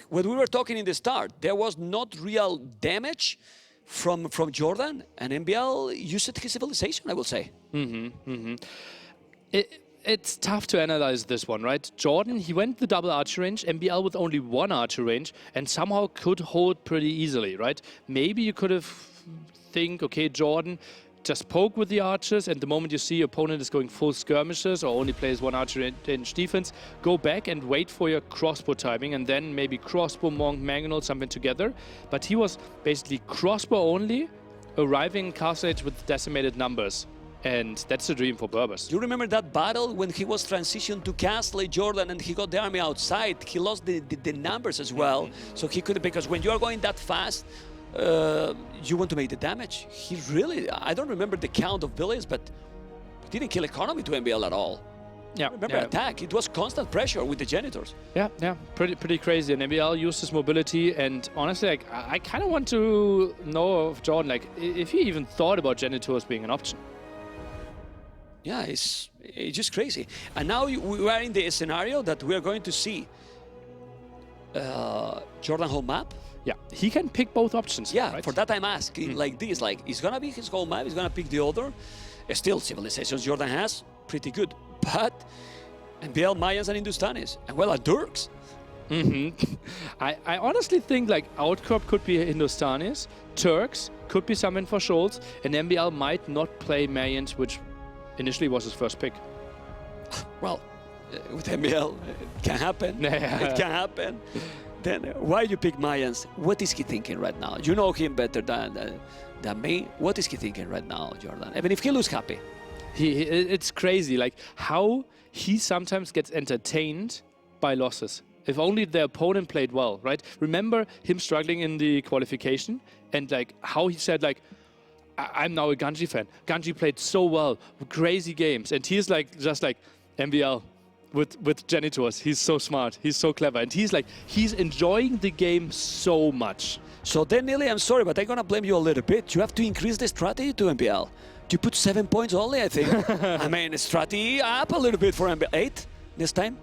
when we were talking in the start, there was not real damage from Jordan, and MbL used his civilization, I will say. It's tough to analyze this one, right? Jordan, he went the double archer range, MbL with only 1 archer range, and somehow could hold pretty easily, right? Maybe you could have think, okay, Jordan, just poke with the archers, and the moment you see your opponent is going full skirmishes or only plays 1 archer range defense, go back and wait for your crossbow timing, and then maybe crossbow, monk, mangonel, something together. But he was basically crossbow only, arriving in Castle Age with decimated numbers. And that's a dream for Berbers. Do you remember that battle when he was transitioned to Castle Jordan and he got the army outside? He lost the numbers as well. So he could, because when you are going that fast, you want to make the damage. He really, I don't remember the count of villages, but he didn't kill economy to MbL at all. Yeah, remember attack. It was constant pressure with the Janitors. Yeah, pretty crazy. And MbL used his mobility, and honestly, like, I kind of want to know of Jordan, like, if he even thought about Janitors being an option. Yeah, it's just crazy. And now we are in the scenario that we are going to see Jordan home map. Yeah, he can pick both options. Yeah, right? for that I'm asking like this, like, it's gonna be his home map, he's gonna pick the other. Still, civilizations Jordan has, pretty good. But MbL, Mayans, and Hindustanis, and well, Turks. I honestly think like Outcrop could be Hindustanis, Turks could be something for Scholz, and MbL might not play Mayans, which initially was his first pick. Well, with MbL, it can happen. It can happen. Then why you pick Mayans? What is he thinking right now? You know him better than me. What is he thinking right now, Jordan? Even if he looks happy. It's crazy, like how he sometimes gets entertained by losses. If only the opponent played well, right? Remember him struggling in the qualification and like how he said like, I'm now a Ganji fan. Ganji played so well, crazy games, and he's like just like MbL with Genitors. He's so smart, he's so clever, and he's enjoying the game so much. So then, Neely, I'm sorry, but I'm gonna blame you a little bit. You have to increase the strategy to MbL. You put 7 points only, I think. I mean, strategy up a little bit for MbL. 8 this time.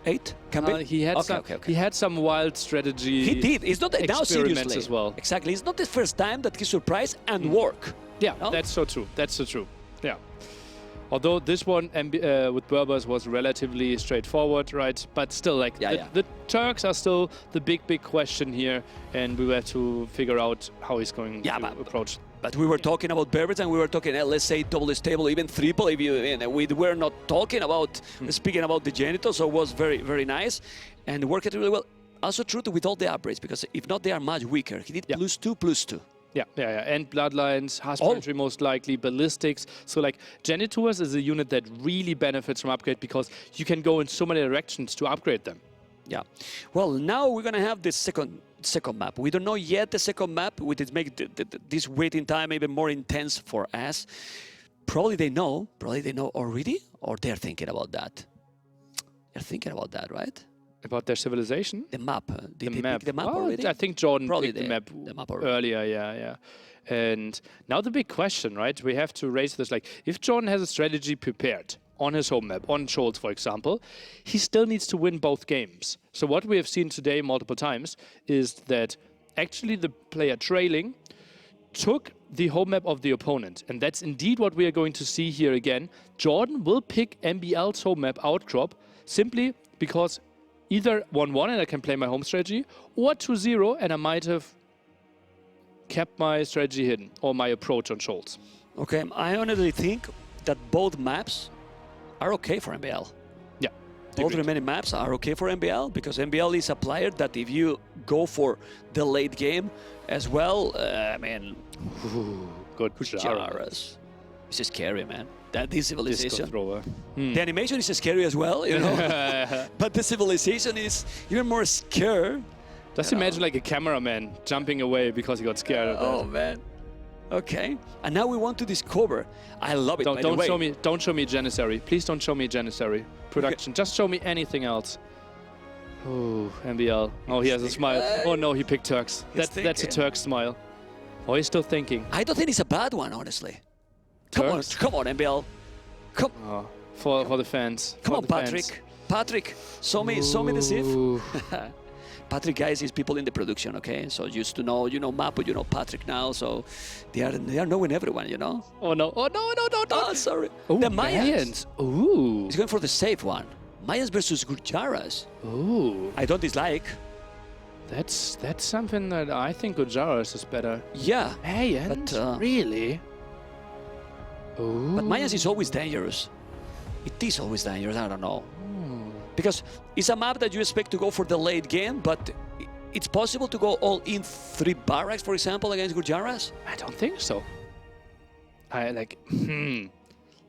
8 can be. He had he had some wild strategy. He did. It's not now seriously as well. Exactly. It's not the first time that he surprised and work. Yeah, no? That's so true. That's so true. Yeah. Although this one with Berbers was relatively straightforward, right? But still, like the Turks are still the big question here, and we have to figure out how he's going to approach. But we were talking about Berbers, and we were talking, let's say, double stable, even triple. If you, and we were not talking about speaking about the genitals, so it was very nice, and worked really well. Also true with all the upgrades, because if not, they are much weaker. He did +2/+2. Yeah, and Bloodlines, Husbandry most likely, Ballistics. So like Genitors is a unit that really benefits from upgrade because you can go in so many directions to upgrade them. Yeah. Well, now we're gonna have the second map. We don't know yet the second map, which is make this waiting time even more intense for us. Probably they know already, or they're thinking about that. They're thinking about that, right? About their civilization? The map. Did they map. pick the map Oh, already? I think Jordan Probably picked the map already. earlier, yeah. And now the big question, right? We have to raise this, like, if Jordan has a strategy prepared on his home map, on Scholz, for example, he still needs to win both games. So what we have seen today multiple times is that actually the player trailing took the home map of the opponent. And that's indeed what we are going to see here again. Jordan will pick MbL's home map outcrop simply because either 1-1 and I can play my home strategy, or 2-0 and I might have kept my strategy hidden, or my approach on Scholz. Okay, I honestly think that both maps are okay for MbL. Yeah. Both remaining maps are okay for MbL, because MbL is a player that if you go for the late game as well, I mean... Good Jaras. It's scary, man. This civilization. Thrower. The animation is scary as well, you know. But the civilization is even more scary. Just imagine like a cameraman jumping away because he got scared of that. Oh man. Okay. And now we want to discover. I love it. Don't show me Janissary. Please don't show me Janissary. Production. Just show me anything else. Oh, MbL. Oh, he has a smile. Oh no, he picked Turks. That's a Turk smile. Oh, he's still thinking. I don't think it's a bad one, honestly. Come on, MbL. Come. Oh, for the fans. Come on, Patrick. Fans. Patrick, show me the Sith. Patrick, guys, is people in the production, okay? So used to know, you know Mapo, you know Patrick now, so they are knowing everyone, you know? Oh no, don't. Oh, sorry. Ooh, the Mayans. Ooh. He's going for the safe one. Mayans versus Gurjaras. Ooh. I don't dislike. That's something that I think Gurjaras is better. Yeah. Mayans? But, really? Ooh. But Mayans is always dangerous. It is always dangerous, I don't know. Because it's a map that you expect to go for the late game, but it's possible to go all in 3 barracks, for example, against Gurjaras? I don't think so. Like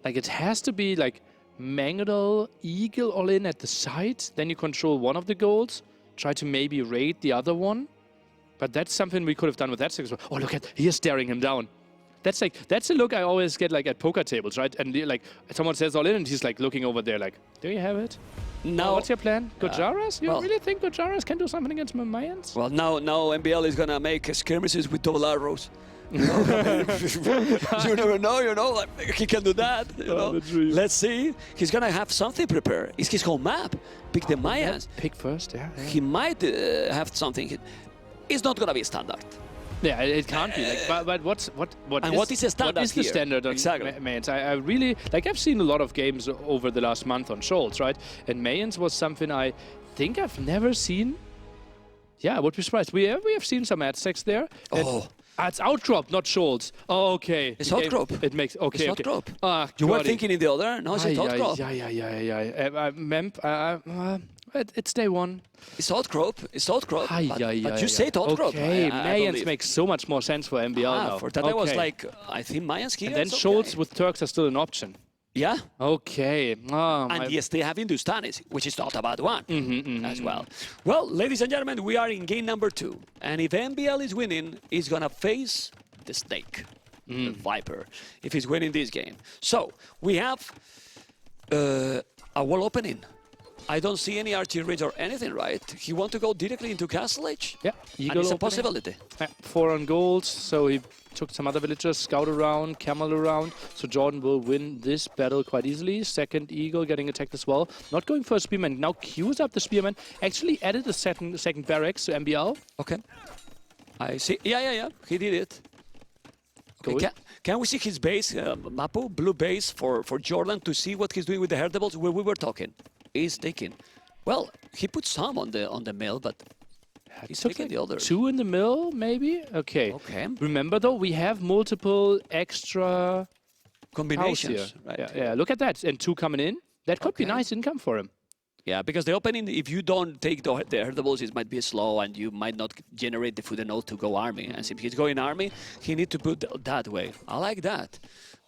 it has to be like Mangadal, Eagle all in at the side, then you control one of the goals, try to maybe raid the other one. But that's something we could have done with that 6. Oh, look he is staring him down. That's a look I always get like at poker tables, right? And like someone says all in and he's like looking over there like, do you have it? No. What's your plan? Gurjaras? You really think Gurjaras can do something against Mayans? Well, now MbL is gonna make skirmishes with double arrows. You know? You never know, you know, like he can do that. You know? Let's see. He's gonna have something prepared. It's his whole map. Pick the Mayans. Pick first, yeah. He might have something. It's not gonna be standard. Yeah, it can't be. Like, but what is the standard? What is the here? standard on Mayans? I really like. I've seen a lot of games over the last month on Scholz, right? And Mayans was something I think I've never seen. Yeah, I would be surprised. We have seen some Aztecs there. It's outcrop, not Scholz. Oh, okay. It's outcrop. It makes okay. It's outcrop. You were thinking in the other? No, it's outcrop. Yeah. It's day 1. It's outcrop. It's outcrop. But you say it outcrop. Okay, Mayans makes so much more sense for MbL now. For that I was like, I think Mayans here. And then Scholz with Turks are still an option. Yeah. Okay. And yes, they have Hindustanis, which is not a bad one as well. Well, ladies and gentlemen, we are in game number 2. And if MbL is winning, he's going to face the snake. the Viper, if he's winning this game. So we have a wall opening. I don't see any archery ridge or anything, right? He want to go directly into Castle Age? Yeah, and it's a possibility. 4 on gold, so he took some other villagers, scout around, camel around. So Jordan will win this battle quite easily. Second Eagle getting attacked as well. Not going for a Spearman. Now queues up the Spearman. Actually added a second barracks to MbL. Okay. I see. Yeah. He did it. Okay, can we see his base, Mapu, blue base for Jordan to see what he's doing with the herdables where we were talking? He's taking. Well, he put some on the mill, but he's taking the others. 2 in the mill, maybe? Okay. Remember, though, we have multiple extra combinations. Right? Yeah, look at that. And 2 coming in. That could be nice income for him. Yeah, because the opening, if you don't take the herdables, it might be slow and you might not generate the food enough to go army. And if he's going army, he needs to put that way. I like that.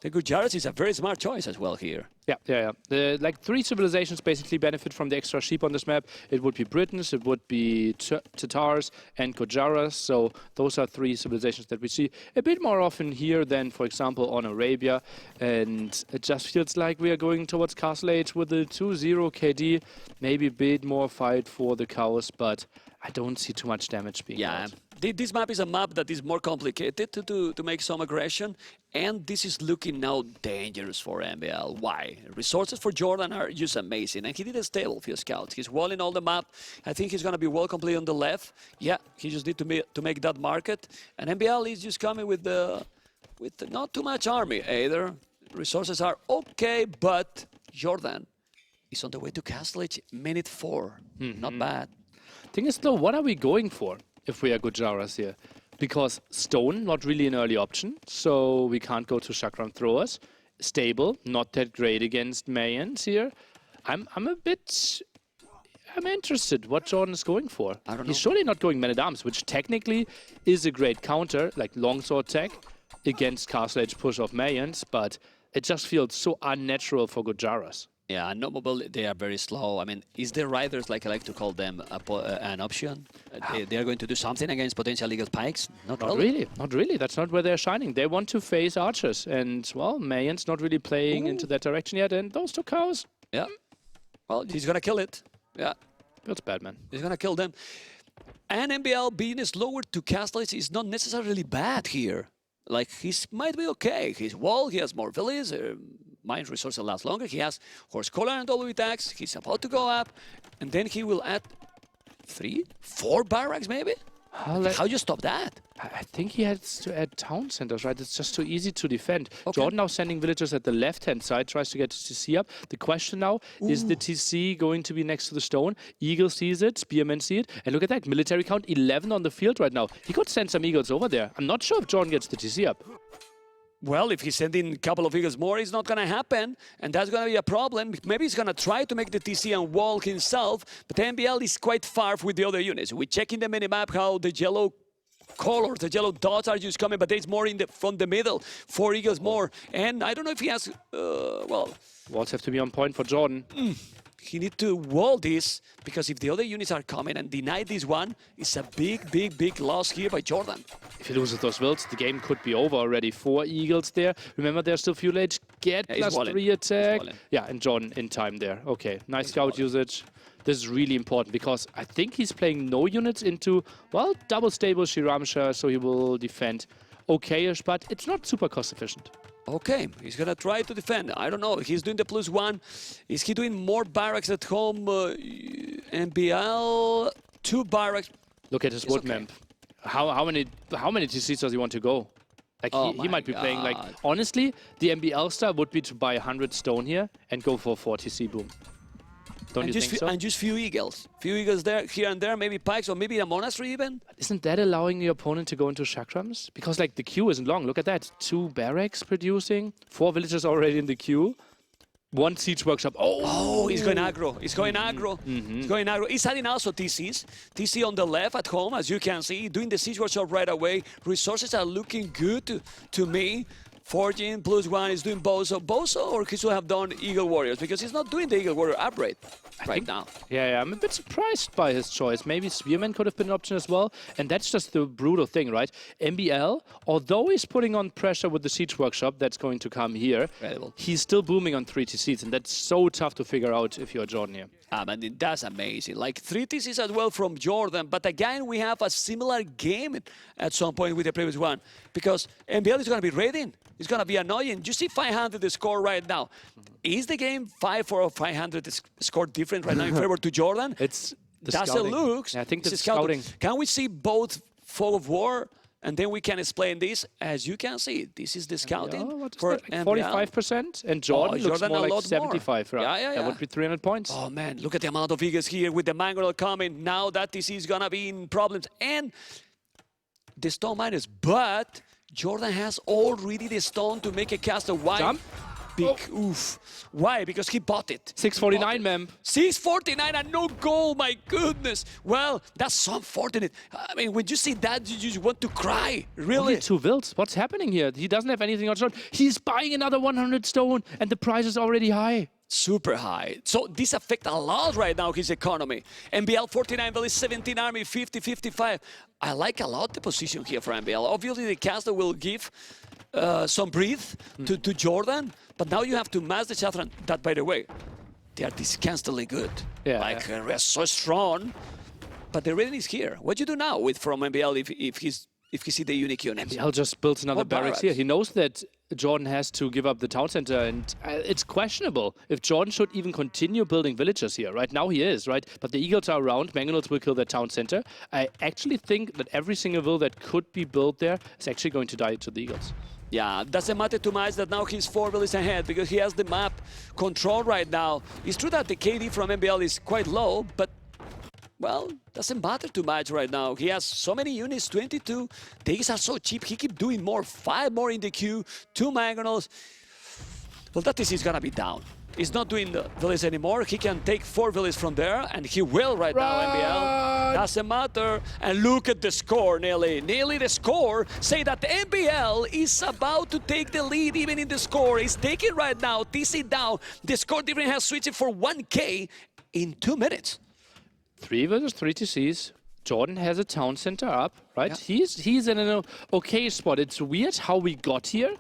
The Gujarat is a very smart choice as well here. Yeah. Like 3 civilizations basically benefit from the extra sheep on this map. It would be Britons, it would be Tatars and Gujarats. So those are 3 civilizations that we see a bit more often here than, for example, on Arabia. And it just feels like we are going towards Castle Age with the 2-0 KD. Maybe a bit more fight for the cows, but I don't see too much damage being dealt. This map is a map that is more complicated to make some aggression, and this is looking now dangerous for MbL. Why? Resources for Jordan are just amazing, and he did a stable few scouts. He's walling all the map. I think he's going to be well complete on the left. Yeah, he just need to make that market, and MbL is just coming with not too much army either. Resources are okay, but Jordan is on the way to Castle Age, minute 4. Not bad. Thing is, though, what are we going for if we are Gujaras here? Because stone, not really an early option, so we can't go to chakram throwers. Stable, not that great against Mayans here. I'm interested what Jordan is going for. I don't know. He's surely not going man-at-arms, which technically is a great counter, like longsword tech against Castle Age push of Mayans, but it just feels so unnatural for Gujaras. Yeah, no mobile, they are very slow. I mean, is the riders, like I like to call them, an option? They are going to do something against potential Eagle Pikes? Not really. That's not where they're shining. They want to face archers. And, well, Mayans not really playing into that direction yet. And those 2 cows. Yeah. Well, he's going to kill it. Yeah. That's bad, man. He's going to kill them. And MbL being slower to Castle Age is not necessarily bad here. Like, he might be okay. He's wall, he has more villas. Mine resources last longer. He has horse collar and double attacks. He's about to go up, and then he will add 3, 4 barracks maybe. How do you stop that? I think he has to add town centers, right? It's just too easy to defend. Jordan now sending villagers at the left-hand side, tries to get TC up. The question now, is the TC going to be next to the stone? Eagle sees it, Spearman see it, and look at that, military count 11 on the field right now. He could send some eagles over there. I'm not sure if Jordan gets the TC up. Well, if he's sending a couple of eagles more, it's not going to happen, and that's going to be a problem. Maybe he's going to try to make the TC and wall himself, but MbL is quite far with the other units. We check in the minimap how the yellow colors, the yellow dots are just coming, but there's more from the middle. 4 eagles more, and I don't know if he has, walls have to be on point for Jordan. He needs to wall this, because if the other units are coming and deny this one, it's a big loss here by Jordan. If he loses those wilds, the game could be over already. 4 eagles there. Remember, there's still fuel age. Get +3 attack. Yeah, and Jordan in time there. Okay, nice scout usage. This is really important because I think he's playing no units into, well, double stable Shiramsha, so he will defend okay-ish, but it's not super cost efficient. Okay, he's gonna try to defend. I don't know. He's doing the +1. Is he doing more barracks at home? MbL 2 barracks. Look at his wood map. How many TCs does he want to go? Like he might be playing like, honestly, the MbL style would be to buy 100 stone here and go for 4 TC boom. Don't you think so? And just few eagles. Few eagles there, here and there, maybe pikes or maybe a monastery even. But isn't that allowing the opponent to go into chakrams? Because like the queue isn't long. Look at that. 2 barracks producing, 4 villagers already in the queue. 1 siege workshop. Oh, he's going aggro. He's going aggro. He's going aggro. He's adding also TCs. TC on the left at home, as you can see, doing the siege workshop right away. Resources are looking good to me. 14 plus 1 is doing Bozo, or he should have done Eagle Warriors, because he's not doing the Eagle Warrior upgrade right now. Yeah, I'm a bit surprised by his choice. Maybe Spearman could have been an option as well. And that's just the brutal thing, right? MbL, although he's putting on pressure with the Siege Workshop that's going to come here, Incredible. he's still booming on 3 TCs. And that's so tough to figure out if you're Jordan here. Man, that's amazing. Like 3 TCs as well from Jordan. But again, we have a similar game at some point with the previous one, because MbL is going to be raiding. It's going to be annoying. You see 500 the score right now. Is the game 5 or 500 score different right now in favor to Jordan? It's the That's scouting. the looks. Yeah, I think It's that's the scouting. scouting. Can we see both Fog of War? And then we can explain this. As you can see, this is the scouting. Oh, what is for that? Like 45%? And Jordan looks Jordan more a like lot 75. more. Right? Yeah. That would be 300 points. Oh man, look at the amount of eagles here with the Mangrel coming. Now that TC is gonna be in problems. And the stone miners, but Jordan has already the stone to make a castle. Why? Jump. Big oof. Why? Because he bought it. 649, mem. 649 and no goal, my goodness. Well, that's so unfortunate. I mean, when you see that, you just want to cry. Really? Only 2 wills. What's happening here? He doesn't have anything on short. He's buying another 100 stone, and the price is already high. Super high. So this affects a lot right now his economy. MbL 49 value, 17 army, 50, 55. I like a lot the position here for MbL. Obviously the castle will give some breath to Jordan, but now you have to mass the Chatran. That, by the way, they are disgustingly good. Yeah. Like they're so strong, but the rating is here. What do you do now with from MbL if he see the unique units? MbL just built another What barracks here. He knows that Jordan has to give up the town center, and it's questionable if Jordan should even continue building villages here. Right now he is, right? But the Eagles are around. Mangonels will kill the town center. I actually think that every single will that could be built there is actually going to die to the Eagles. Yeah, doesn't matter too much that now he's 4 villas ahead because he has the map control right now. It's true that the KD from MbL is quite low, but well, doesn't matter too much right now. He has so many units, 22. These are so cheap. He keep doing more, 5 more in the queue, 2 Mangonels. Well, that is gonna be down. He's not doing the villas anymore. He can take 4 villas from there, and he will right now, MbL. Doesn't matter. And look at the score, Nelly. Nearly the score. Say that MbL is about to take the lead even in the score. He's taking right now, TC down. The score difference has switched for 1K in 2 minutes. 3 versus 3 TCs. Jordan has a town center up, right? Yeah. He's in an okay spot. It's weird how we got here,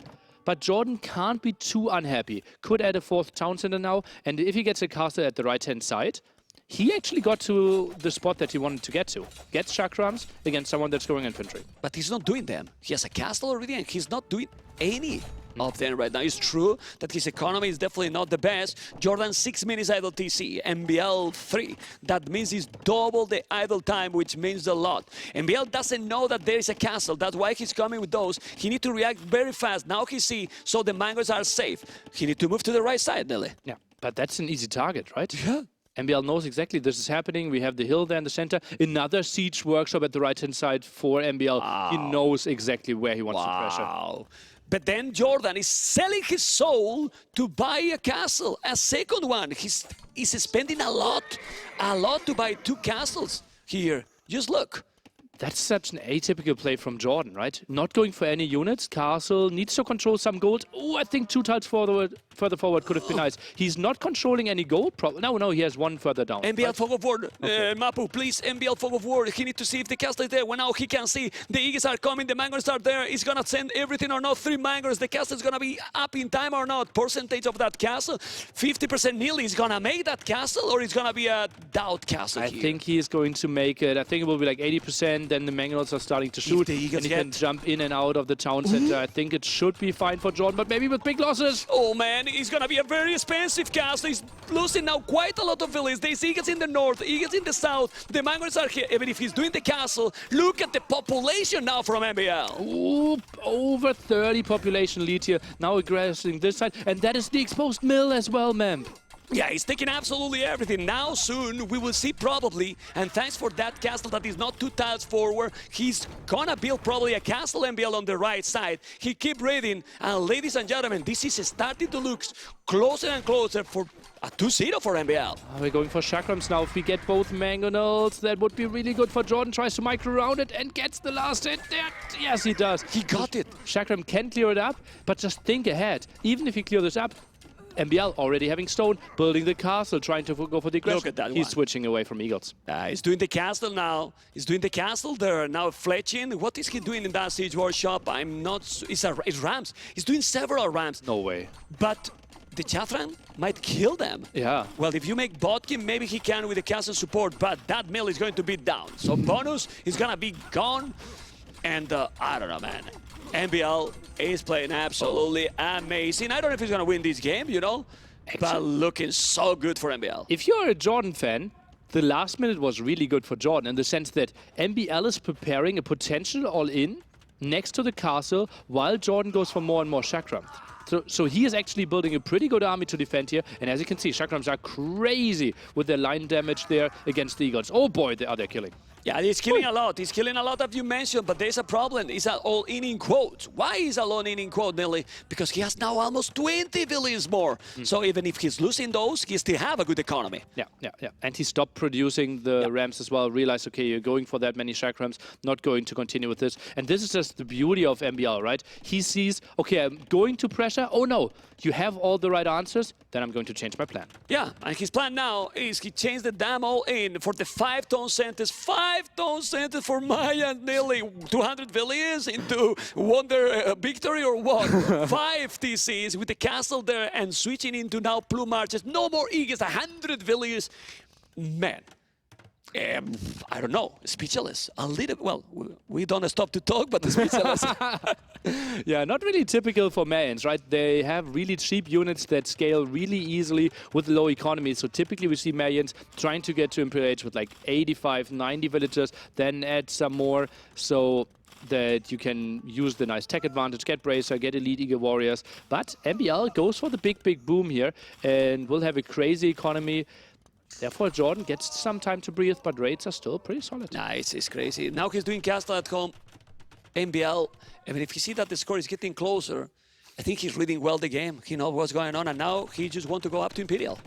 but Jordan can't be too unhappy. Could add a 4th town center now, and if he gets a castle at the right-hand side, he actually got to the spot that he wanted to get to. Gets chakrams against someone that's going infantry. But he's not doing them. He has a castle already, and he's not doing any of them right now. It's true that his economy is definitely not the best. Jordan 6 minutes idle TC, MbL 3. That means he's double the idle time, which means a lot. MbL doesn't know that there is a castle. That's why he's coming with those. He needs to react very fast. Now he see, so the mangoes are safe. He needs to move to the right side, Nelly. Yeah, but that's an easy target, right? Yeah. MbL knows exactly this is happening. We have the hill there in the center. Another siege workshop at the right-hand side for MbL. Wow. He knows exactly where he wants to pressure. Wow. But then Jordan is selling his soul to buy a castle, a second one. He's spending a lot to buy 2 castles here. Just look. That's such an atypical play from Jordan, right? Not going for any units. Castle needs to control some gold. Oh, I think 2 tiles further forward could have been nice. He's not controlling any gold. No, he has 1 further down. MbL right? Fog of War, Okay. Mapu, please, MbL Fog of War. He needs to see if the castle is there. Well, now he can see the Eagles are coming, the Mangoes are there. He's gonna send everything or not. 3 Mangoes. The castle is gonna be up in time or not. Percentage of that castle, 50% nearly. Is gonna make that castle, or it's gonna be a doubt castle I here? think he is going to make it. I think it will be like 80%. Then the Mangonels are starting to shoot. the Eagles and he can jump in and out of the town center. I think it should be fine for Jordan, but maybe with big losses. Oh man, it's gonna be a very expensive castle. He's losing now quite a lot of villages. There's Eagles in the north, Eagles in the south. The Mangoes are here. Even if he's doing the castle, look at the population now from MbL. Ooh, over 30 population lead here. Now aggressing this side. And that is the exposed mill as well, ma'am. Yeah, he's taking absolutely everything. Now, soon, we will see probably, and thanks for that castle that is not 2 tiles forward, he's gonna build probably a castle MbL on the right side. He keep raiding, and ladies and gentlemen, this is starting to look closer and closer for a 2-0 for MbL. We're going for chakrams now. If we get both mangonels, that would be really good for Jordan. Tries to micro around it and gets the last hit. Yes, he does. He got it. Chakram can clear it up, but just think ahead. Even if he clears this up, MbL already having stone, building the castle, trying to go for the aggression. Look at that He's one. switching away from Eagles. He's doing the castle now. He's doing the castle there. Now fletching. What is he doing in that siege workshop? I'm not... It's rams. He's doing several rams. No way. But the Chathran might kill them. Yeah. Well, if you make Botkin, maybe he can with the castle support, but that mill is going to be down. So bonus is going to be gone. And I don't know, man. MbL is playing absolutely amazing. I don't know if he's going to win this game, you know, but looking so good for MbL. If you're a Jordan fan, the last minute was really good for Jordan in the sense that MbL is preparing a potential all-in next to the castle while Jordan goes for more and more chakram. So he is actually building a pretty good army to defend here. And as you can see, chakrams are crazy with their line damage there against the Eagles. Oh boy, they're killing. Yeah, he's killing a lot. He's killing a lot, as you mentioned, but there's a problem. It's an all-in quotes. Why is all-in in quote, Nelly? Because he has now almost 20 villains more. So even if he's losing those, he still have a good economy. Yeah. And he stopped producing the rams as well. Realized, okay, you're going for that many chakrams, not going to continue with this. And this is just the beauty of MbL, right? He sees, okay, I'm going to pressure. Oh no, you have all the right answers. Then I'm going to change my plan. Yeah, and his plan now is he changed the dam all-in for the 5-tone sentence. 5-tone sentence for Maya and nearly 200 villages into Wonder Victory or what? 5 TCs with the castle there and switching into now plume arches. No more Eagles, 100 villages. Man. I don't know, speechless. A little, well, we don't stop to talk, but speechless. Yeah, not really typical for Mayans, right? They have really cheap units that scale really easily with low economy. So typically we see Mayans trying to get to Imperial Age with like 85, 90 villagers, then add some more so that you can use the nice tech advantage, get Bracer, get Elite Eagle Warriors. But MbL goes for the big boom here and will have a crazy economy. Therefore, Jordan gets some time to breathe, but raids are still pretty solid. Nice, it's crazy. Now he's doing castle at home. MbL, I mean, if you see that the score is getting closer, I think he's reading well the game. He knows what's going on, and now he just wants to go up to Imperial.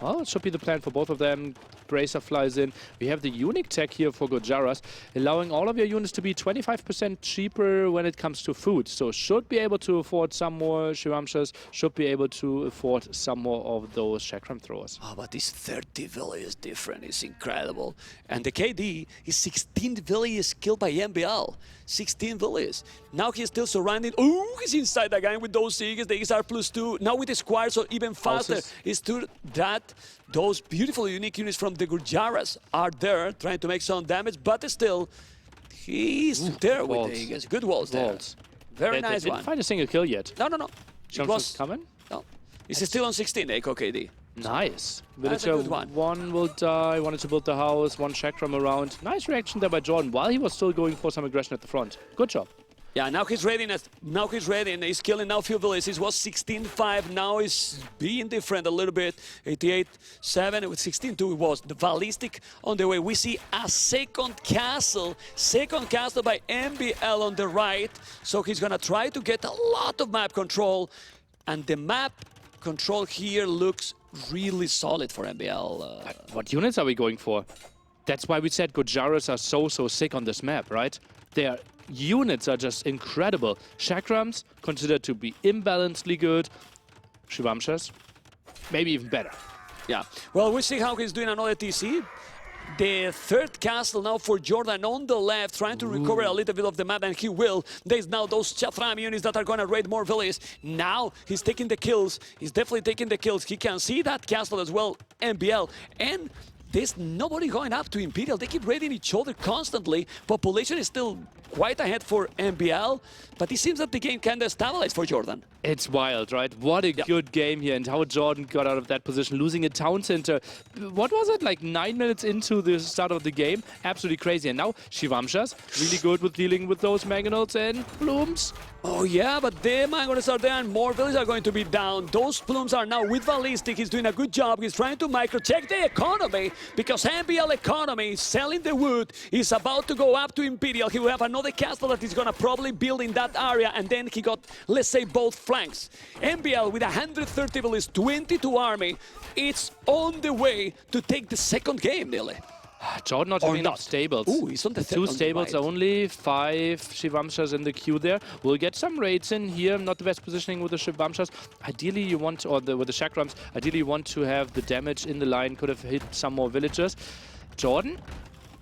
Well, it should be the plan for both of them. Bracer flies in. We have the unique tech here for Gojaras, allowing all of your units to be 25% cheaper when it comes to food. So should be able to afford some more Shiramshas, should be able to afford some more of those Chakram throwers. Oh, but this 30 village is different. It's incredible. And the KD is 16 villages killed by MbL. 16 villages. Now he's still surrounding. Oh, he's inside the game with those Seagers. The XR +2. Now with the squares, so even faster. It's to that. Those beautiful unique units from the Gurjaras are there trying to make some damage, but still, he's there with the Eagles. Good walls there. Very nice one. Didn't find a single kill yet. No. It was coming? No. It's still on 16, Echo KD. Nice. That's a good one. One will die, wanted to build the house, one Chakram around. Nice reaction there by Jordan while he was still going for some aggression at the front. Good job. Yeah, now he's ready. Now he's ready, and he's killing now few villages. It was 16-5. Now he's being different a little bit. 88-7 with 16-2. It was the ballistic on the way. We see a second castle by MbL on the right. So he's gonna try to get a lot of map control, and the map control here looks really solid for MbL. What units are we going for? That's why we said Gojaras are so sick on this map, right? Their units are just incredible. Chakrams considered to be imbalancedly good. Shivamshas, maybe even better. Yeah. Well, we'll see how he's doing another TC. The third castle now for Jordan on the left, trying to recover a little bit of the map, and he will. There's now those Chathram units that are going to raid more villages. Now he's taking the kills. He's definitely taking the kills. He can see that castle as well, MbL. And there's nobody going up to Imperial. They keep raiding each other constantly. Population is still quite ahead for MbL, but it seems that the game kind of stabilized for Jordan. It's wild, right? What a good game here, and how Jordan got out of that position, losing a town center. What was it, like 9 minutes into the start of the game? Absolutely crazy. And now Shivamshas, really good with dealing with those mangonels and blooms. Oh yeah, but the Mangoners are there and more villages are going to be down. Those plumes are now with Ballistic. He's doing a good job. He's trying to micro-check the economy because MbL economy is selling the wood. He's about to go up to Imperial. He will have another castle that he's going to probably build in that area. And then he got, let's say, both flanks. MbL with 130 villages, 22 army. It's on the way to take the second game, nearly. Jordan not having enough stables. Ooh, he's on the Two stables only, 5 Shivamshas in the queue there. We'll get some raids in here, not the best positioning with the Shivamshas. Ideally you want, or with the Chakrams, ideally you want to have the damage in the line, could have hit some more villagers. Jordan,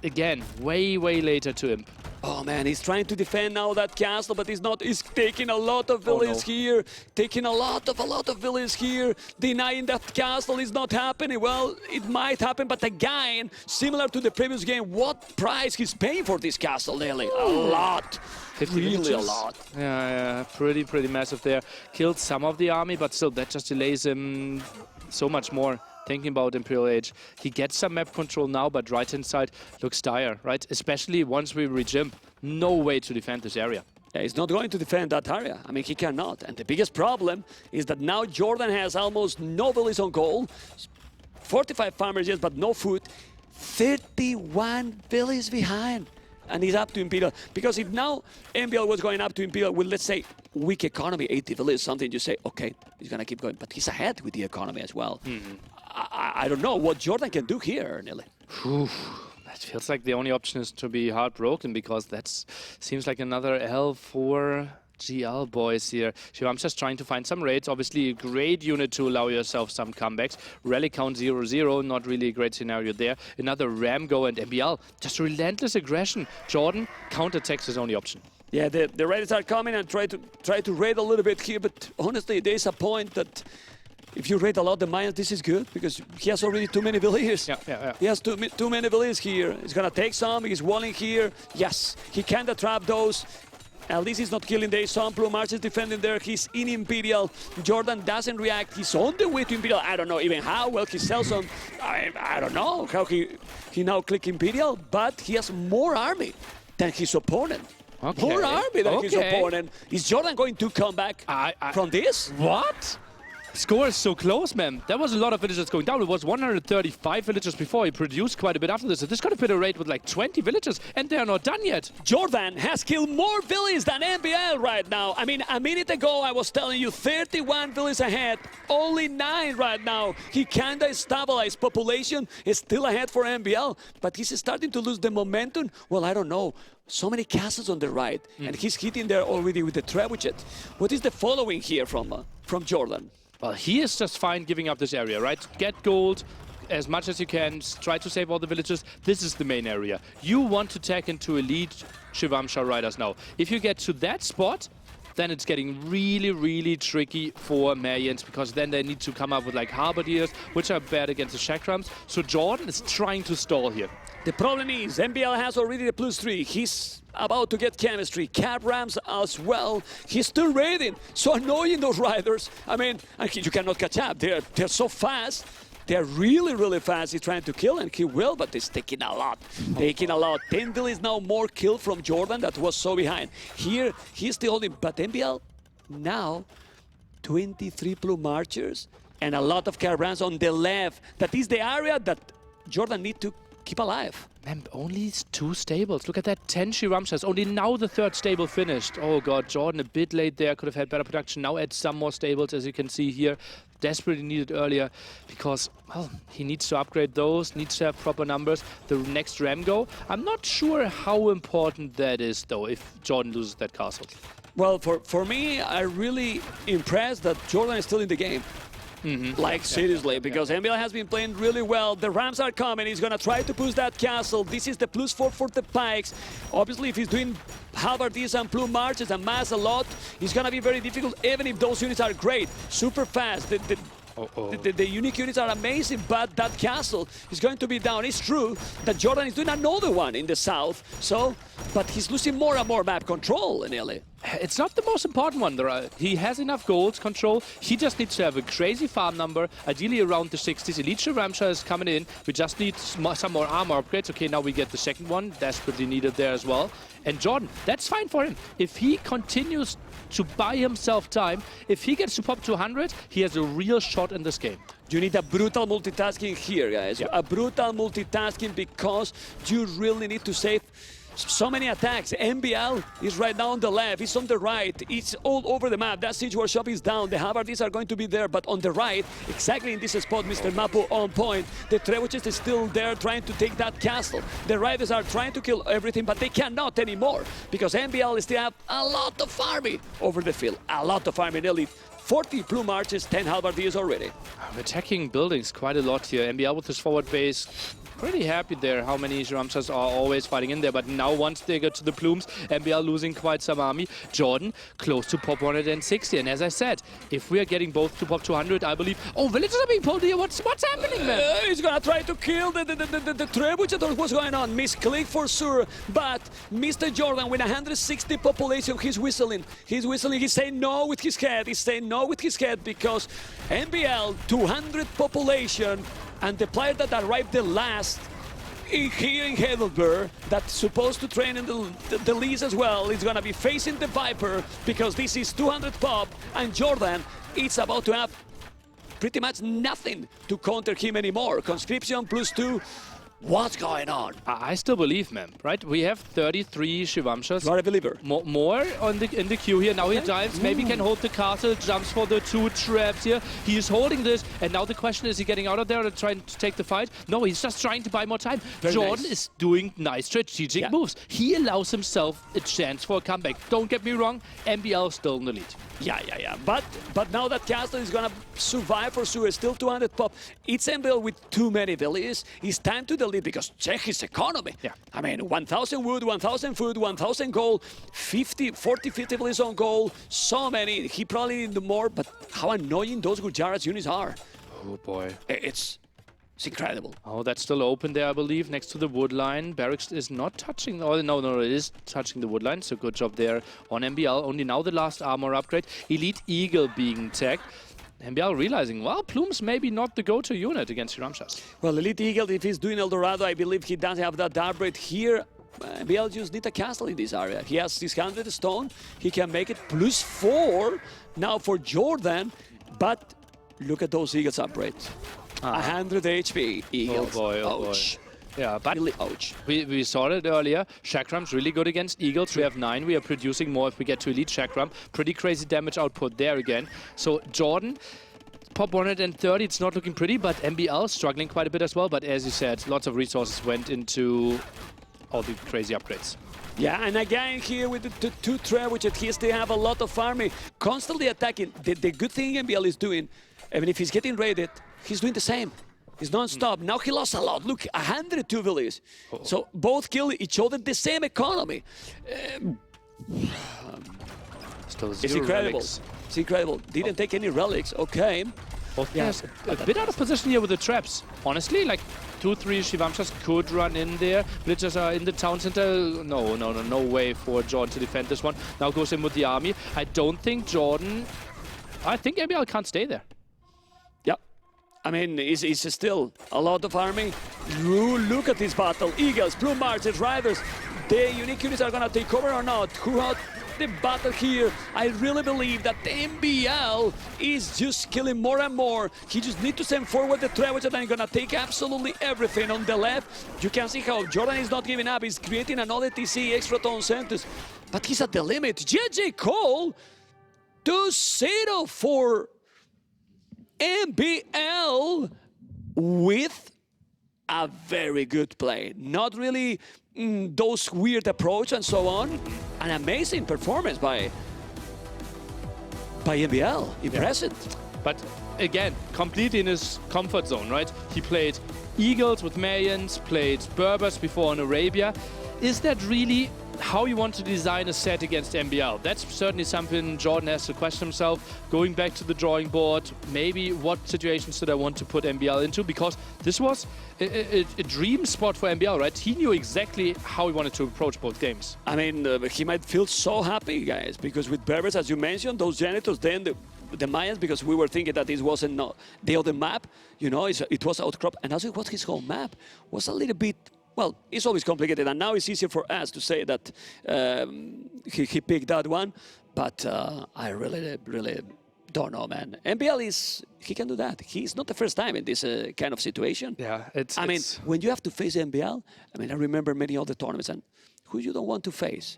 again, way later to Imp. Oh man, he's trying to defend now that castle, but he's not. He's taking a lot of villages here, taking a lot of villages here, denying that castle is not happening. Well, it might happen, but again, similar to the previous game, what price he's paying for this castle, nearly? A lot. Really a lot. Yeah, pretty massive there. Killed some of the army, but still, that just delays him so much more. Thinking about Imperial Age. He gets some map control now, but right-hand side looks dire, right? Especially once we reach Imp. No way to defend this area. Yeah, he's not going to defend that area. I mean, he cannot. And the biggest problem is that now Jordan has almost no villages on goal. 45 farmers, yes, but no food. 31 villages behind. And he's up to Imperial. Because if now MbL was going up to Imperial with, let's say, weak economy, 80 villages, something, you say, okay, he's going to keep going. But he's ahead with the economy as well. I don't know what Jordan can do here, Nili. That feels like the only option is to be heartbroken, because that seems like another L for GL boys here. Shivam's just trying to find some raids. Obviously a great unit to allow yourself some comebacks. Rally count 0-0, not really a great scenario there. Another Ram go, and MbL, just relentless aggression. Jordan, counterattacks his only option. Yeah, the raiders are coming and try to raid a little bit here, but honestly, there's a point that if you raid a lot the Mayans, this is good, because he has already too many villagers. Yeah. He has too many villagers here. He's gonna take some, he's walling here. Yes, he kinda trapped those. At least he's not killing the Ace. Blue March is defending there. He's in Imperial. Jordan doesn't react. He's on the way to Imperial. I don't know even how well he sells on. I don't know how he now click Imperial, but he has more army than his opponent. Okay. More army than his opponent. Is Jordan going to come back from this? What? Score is so close, man. There was a lot of villagers going down. It was 135 villagers before. He produced quite a bit after this. So this could have been a raid with like 20 villagers, and they're not done yet. Jordan has killed more villages than MbL right now. I mean, a minute ago I was telling you 31 villages ahead, only 9 right now. He kinda stabilized. Population is still ahead for MbL, but he's starting to lose the momentum. Well, I don't know. So many castles on the right, and he's hitting there already with the trebuchet. What is the following here from Jordan? Well, he is just fine giving up this area, right? Get gold as much as you can, try to save all the villages. This is the main area. You want to tag into elite Shivamsha riders now. If you get to that spot, then it's getting really tricky for Mayans, because then they need to come up with like Halberdiers, which are bad against the Chakrams. So Jordan is trying to stall here. The problem is MbL has already the +3. He's about to get chemistry. Cab Rams as well. He's still raiding. So annoying, those riders. I mean, you cannot catch up. They're so fast. They're really fast. He's trying to kill, and he will, but he's taking a lot. 10 is now more kill from Jordan that was so behind. Here, he's still holding, but MbL now 23 Plume Archers and a lot of Cab Rams on the left. That is the area that Jordan need to keep alive. Man, only 2 stables. Look at that, 10 Shivamshas. Only now the 3rd stable finished. Oh god, Jordan a bit late there. Could have had better production. Now add some more stables, as you can see here. Desperately needed earlier, because, well, he needs to upgrade those, needs to have proper numbers. The next Ram go, I'm not sure how important that is, though, if Jordan loses that castle. Well, for me, I'm really impressed that Jordan is still in the game. Like, seriously, because MbL has been playing really well. The Rams are coming. He's going to try to push that castle. This is the +4 for the Pikes. Obviously, if he's doing Halberdiers and Plume Marches and mass a lot, it's going to be very difficult, even if those units are great, super fast. The unique units are amazing, but that castle is going to be down. It's true that Jordan is doing another one in the south, so, but he's losing more and more map control, Nelly. It's not the most important one. He has enough gold control. He just needs to have a crazy farm number, ideally around the 60s. Elite Ramsha is coming in. We just need some more armor upgrades. Okay, now we get the second one. Desperately needed there as well. And Jordan, that's fine for him. If he continues to buy himself time, if he gets to pop 200, he has a real shot in this game. You need a brutal multitasking here, guys. Yep. A brutal multitasking because you really need to save so many attacks. MbL is right now on the left, it's on the right, it's all over the map. That Siege Workshop is down, the Havartis are going to be there, but on the right, exactly in this spot, Mr. Mapu on point. The Trebuchet is still there trying to take that castle. The Riders are trying to kill everything, but they cannot anymore because MbL still have a lot of army over the field. A lot of army, nearly 40 Plume Archers, 10 Halberdiers already. Attacking buildings quite a lot here. MbL with his forward base. Pretty happy there how many Ramshas are always fighting in there, but now once they get to the Plumes, MbL losing quite some army. Jordan close to pop 160, and as I said, if we are getting both to pop 200, I believe... Oh, villagers are being pulled here. What's happening, man? He's gonna try to kill the Trebuchet. What's going on? Misclick for sure, but Mr. Jordan with 160 population, he's whistling. He's whistling. He's saying no with his head. He's saying no with his head because MbL 200 population. And the player that arrived the last here in Heidelberg, that's supposed to train in the leagues as well, is going to be facing the Viper because this is 200 pop, and Jordan is about to have pretty much nothing to counter him anymore. Conscription +2. What's going on? I still believe, man, right? We have 33 Shivamshas. You are a believer. More in the queue here. Now he dives, maybe can hold the castle, jumps for the 2 traps here. He is holding this, and now the question is he getting out of there and trying to take the fight? No, he's just trying to buy more time. Very Jordan nice. is doing nice strategic moves. He allows himself a chance for a comeback. Don't get me wrong, MbL is still in the lead. Yeah. But now that castle is gonna survive for sure. Still 200 pop. It's MbL with too many villages. It's time to delete because check his economy. Yeah. I mean, 1,000 wood, 1,000 food, 1,000 gold, 40, 50 villages on gold. So many. He probably need more, but how annoying those Gujarat units are. Oh boy. It's incredible. Oh, that's still open there, I believe, next to the wood line. Barracks is not touching. Oh, no, it is touching the wood line. So good job there on MbL. Only now the last armor upgrade. Elite Eagle being tagged. MbL realizing, well, Plume's maybe not the go-to unit against Ramshas. Well, Elite Eagle, if he's doing Eldorado, I believe he doesn't have that Dark here. MbL just need a castle in this area. He has this 100 stone. He can make it +4 now for Jordan. But look at those Eagles upgrades. 100 HP, Eagles. Oh boy. Ouch. Yeah, but Really ouch. we saw it earlier. Chakram's really good against Eagles. We have 9. We are producing more if we get to Elite Chakram. Pretty crazy damage output there again. So Jordan, pop 130. It's not looking pretty, but MbL struggling quite a bit as well. But as you said, lots of resources went into all the crazy upgrades. Yeah, and again here with the 2 Trebuchet, he still have a lot of army. Constantly attacking. The good thing MbL is doing, even if he's getting raided, he's doing the same. He's non-stop. Now he lost a lot. Look, 102 villages. So both kill each other, the same economy. Still It's 0 incredible. relics. It's incredible. Didn't take any relics. Okay. Both Yeah. players a bit out of position here with the traps. Honestly, like 2-3 Shivamshas could run in there. Villagers are in the town center. No way for Jordan to defend this one. Now goes in with the army. I don't think Jordan... I think MbL can't stay there. Yep. I mean, it's still a lot of army. Look at this battle. Eagles, Plume Archers, Riders. The unique units are gonna take over or not? Who had the battle here? I really believe that MbL is just killing more and more. He just need to send forward the Trebuchet and he's gonna take absolutely everything on the left. You can see how Jordan is not giving up. He's creating another TC extra town centers, but he's at the limit. JJ Cole 2-0 for MbL with a very good play. Not really those weird approach and so on. An amazing performance by MbL. Impressive. But again, completely in his comfort zone, right? He played Eagles with Mayans, played Berbers before in Arabia. Is that really how you want to design a set against MbL. That's certainly something Jordan has to question himself. Going back to the drawing board, maybe what situations did I want to put MbL into? Because this was a dream spot for MbL, right? He knew exactly how he wanted to approach both games. I mean, he might feel so happy, guys, because with Berbers, as you mentioned, those Janitors, then the Mayans, because we were thinking that this wasn't the other map, you know, it was outcrop, and also it was his home map, was a little bit, well, it's always complicated, and now it's easier for us to say that he picked that one, but I really don't know, man. MbL he can do that. He's not the first time in this kind of situation. Yeah, I mean, when you have to face MbL, I mean, I remember many other tournaments, and who you don't want to face?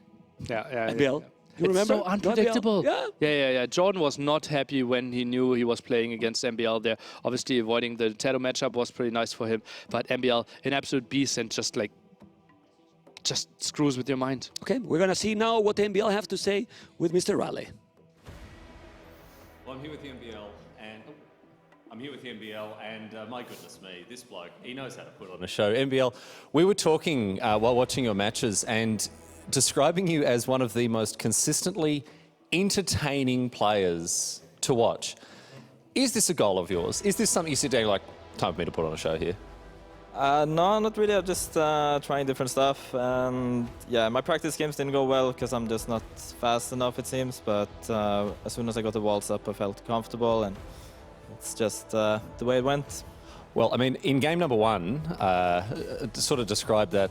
Yeah. MbL. You It's remember? so unpredictable. Yeah. Jordan was not happy when he knew he was playing against MbL there. Obviously, avoiding the Tato matchup was pretty nice for him. But MbL, an absolute beast, and just screws with your mind. Okay, we're gonna see now what MbL have to say with Mr. Raleigh. Well, I'm here with the MbL, and my goodness me, this bloke, he knows how to put on a show. MbL, we were talking while watching your matches and describing you as one of the most consistently entertaining players to watch. Is this a goal of yours? Is this something you sit down like, time for me to put on a show here? No, not really. I'm just trying different stuff. And yeah, my practice games didn't go well because I'm just not fast enough, it seems. But as soon as I got the walls up, I felt comfortable, and it's just the way it went. Well, I mean, in game number one, to sort of describe that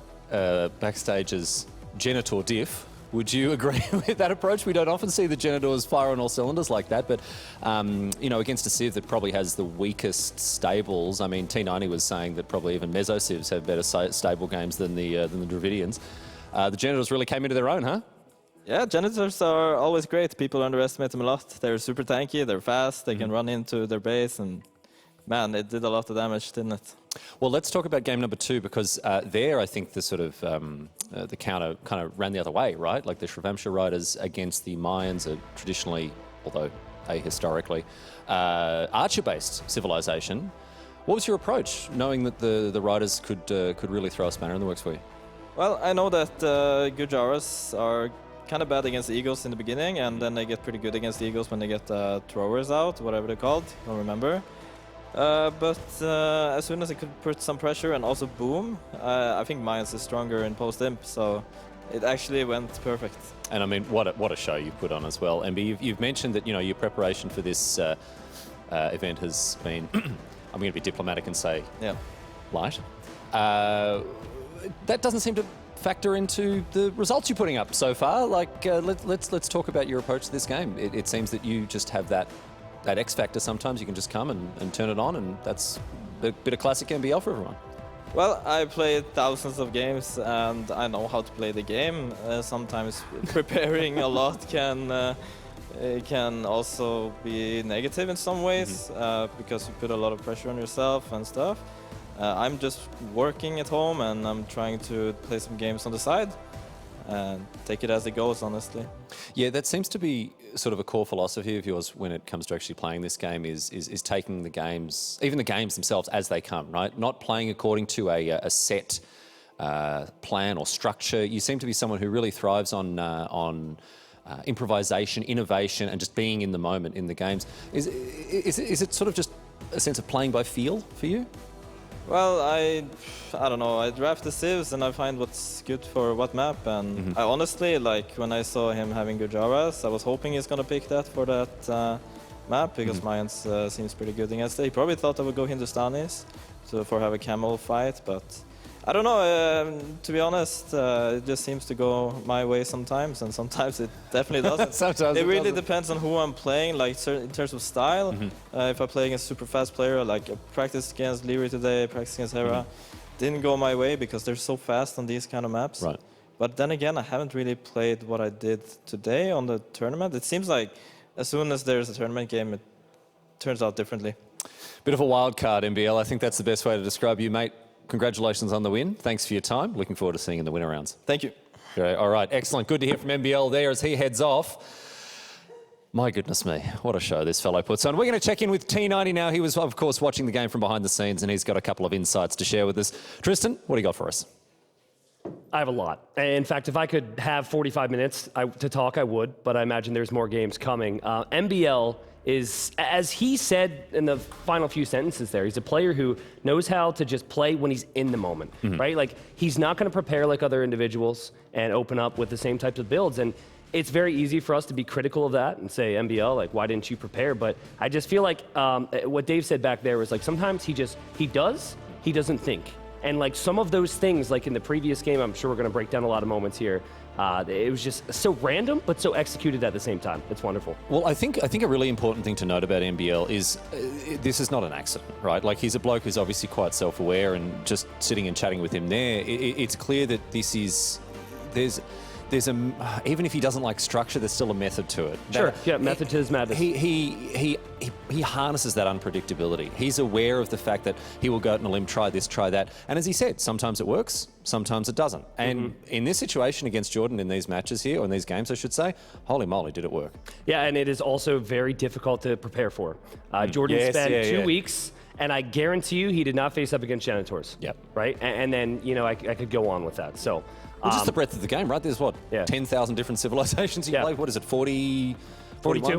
backstage as genitor diff. Would you agree with that approach? We don't often see the Genitors fire on all cylinders like that, but you know, against a Civ that probably has the weakest stables. I mean, T90 was saying that probably even Mezzo Civs have better stable games than the Dravidians. The Genitors really came into their own, huh? Yeah, Genitors are always great. People underestimate them a lot. They're super tanky, they're fast, they can run into their base, and man, it did a lot of damage, didn't it? Well, let's talk about game number two, because there I think the sort of the counter kind of ran the other way, right? Like the Shrivamsha riders against the Mayans are traditionally, although ahistorically, archer-based civilization. What was your approach, knowing that the riders could really throw a spanner in the works for you? Well, I know that Gujaras are kind of bad against the Eagles in the beginning, and then they get pretty good against the Eagles when they get throwers out, whatever they're called, don't remember. But as soon as I could put some pressure and also boom, I think Mayans is stronger in post-imp, so it actually went perfect. And I mean, what a show you put on as well. Emby, you've mentioned that, you know, your preparation for this event has been, I'm going to be diplomatic and say, light. That doesn't seem to factor into the results you're putting up so far. Like, let's talk about your approach to this game. It seems that you just have that X factor. Sometimes you can just come and turn it on, and that's a bit of classic MbL for everyone. Well, I played thousands of games and I know how to play the game. Sometimes preparing a lot can also be negative in some ways, because you put a lot of pressure on yourself and stuff. I'm just working at home and I'm trying to play some games on the side and take it as it goes, honestly. Yeah, that seems to be sort of a core philosophy of yours when it comes to actually playing this game, is taking the games, even the games themselves, as they come, right? Not playing according to a set plan or structure. You seem to be someone who really thrives on improvisation, innovation, and just being in the moment in the games. Is it sort of just a sense of playing by feel for you? Well, I don't know. I draft the civs and I find what's good for what map. And I honestly, like, when I saw him having Gujaras, I was hoping he's gonna pick that for that map, because Mayans seems pretty good against it. He probably thought I would go Hindustanis for have a camel fight, but I don't know. To be honest, it just seems to go my way sometimes, and sometimes it definitely doesn't. Sometimes it really depends on who I'm playing, like in terms of style. If I play against a super fast player, like I practiced against Leary today, practiced against Hera, didn't go my way because they're so fast on these kind of maps. Right. But then again, I haven't really played what I did today on the tournament. It seems like as soon as there's a tournament game, it turns out differently. Bit of a wild card, MbL. I think that's the best way to describe you, mate. Congratulations on the win. Thanks for your time. Looking forward to seeing you in the winner rounds. Thank you. Great. All right, excellent. Good to hear from MbL there as he heads off. My goodness me, what a show this fellow puts on. We're going to check in with T90 now. He was, of course, watching the game from behind the scenes, and he's got a couple of insights to share with us. Tristan, what do you got for us? I have a lot. In fact, if I could have 45 minutes to talk, I would, but I imagine there's more games coming. MbL is, as he said in the final few sentences there, he's a player who knows how to just play when he's in the moment, right? Like, he's not going to prepare like other individuals and open up with the same types of builds. And it's very easy for us to be critical of that and say, MbL, like, why didn't you prepare? But I just feel like what Dave said back there was, like, sometimes he doesn't think. And like some of those things, like in the previous game, I'm sure we're going to break down a lot of moments here. It was just so random, but so executed at the same time. It's wonderful. Well, I think a really important thing to note about MbL is this is not an accident, right? Like, he's a bloke who's obviously quite self-aware, and just sitting and chatting with him there, it's clear that there's even if he doesn't like structure, there's still a method to it. Sure, yeah, method to his madness. He harnesses that unpredictability. He's aware of the fact that he will go out on a limb, try this, try that. And as he said, sometimes it works, sometimes it doesn't. And in this situation against Jordan, in these matches here, or in these games, I should say, holy moly, did it work. Yeah, and it is also very difficult to prepare for. Jordan spent 2 weeks, and I guarantee you he did not face up against Janitors. Yep. Right? And then, you know, I could go on with that. So. Well, just the breadth of the game, right? There's 10,000 different civilizations you play. What is it, 42,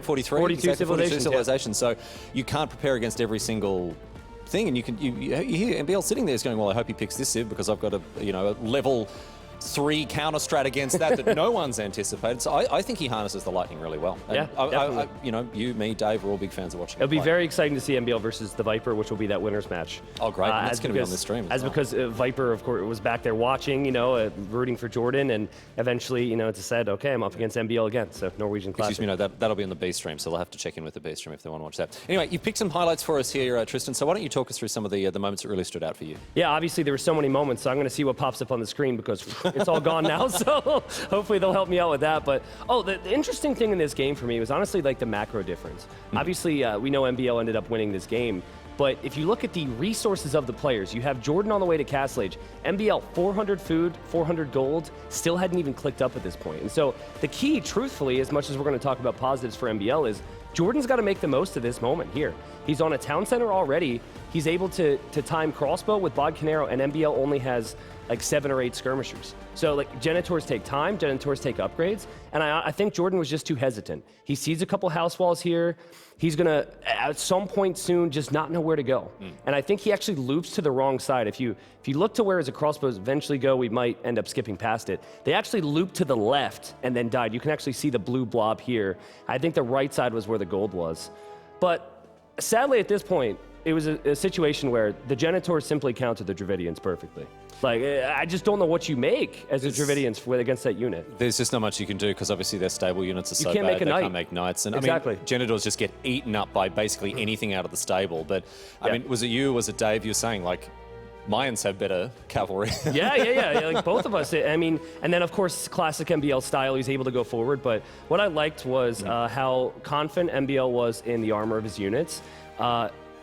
43? 42 civilizations. So you can't prepare against every single thing. And you hear MbL sitting there going, well, I hope he picks this civ because I've got a level 3 counter strat against that no one's anticipated. So I think he harnesses the lightning really well. And definitely. You, me, Dave, we're all big fans of watching. It'll be very exciting to see MbL versus the Viper, which will be that winner's match. Oh, great. That's going to be on this stream Because Viper, of course, was back there watching, rooting for Jordan, and eventually, it said, okay, I'm up against MbL again, so Norwegian Classic. Excuse me, no, that'll be on the B stream, so they'll have to check in with the B stream if they want to watch that. Anyway, you picked some highlights for us here, Tristan, so why don't you talk us through some of the moments that really stood out for you? Yeah, obviously there were so many moments, so I'm going to see what pops up on the screen because it's all gone now. So hopefully they'll help me out with that. But, the interesting thing in this game for me was honestly like the macro difference. Obviously, we know MbL ended up winning this game. But if you look at the resources of the players, you have Jordan on the way to Castle Age. MbL, 400 food, 400 gold, still hadn't even clicked up at this point. And so the key, truthfully, as much as we're going to talk about positives for MbL, is Jordan's got to make the most of this moment here. He's on a town center already. He's able to time crossbow with Bod Canero, and MbL only has like 7 or 8 skirmishers. So like Janitors take time, Janitors take upgrades, and I think Jordan was just too hesitant. He sees a couple house walls here. He's gonna, at some point soon, just not know where to go. And I think he actually loops to the wrong side. If you look to where his crossbows eventually go, we might end up skipping past it. They actually looped to the left and then died. You can actually see the blue blob here. I think the right side was where the gold was. But sadly at this point, it was a situation where the Janitors simply countered the Dravidians perfectly. Like, I just don't know what you make as the Dravidians against that unit. There's just not much you can do because obviously their stable units are so bad they can't make knights. And exactly. I mean, Janitors just get eaten up by basically anything out of the stable. But I mean, was it you, was it Dave? You were saying like, Mayans have better cavalry. Yeah, like both of us. I mean, and then of course, classic MbL style, he's able to go forward. But what I liked was how confident MbL was in the armor of his units.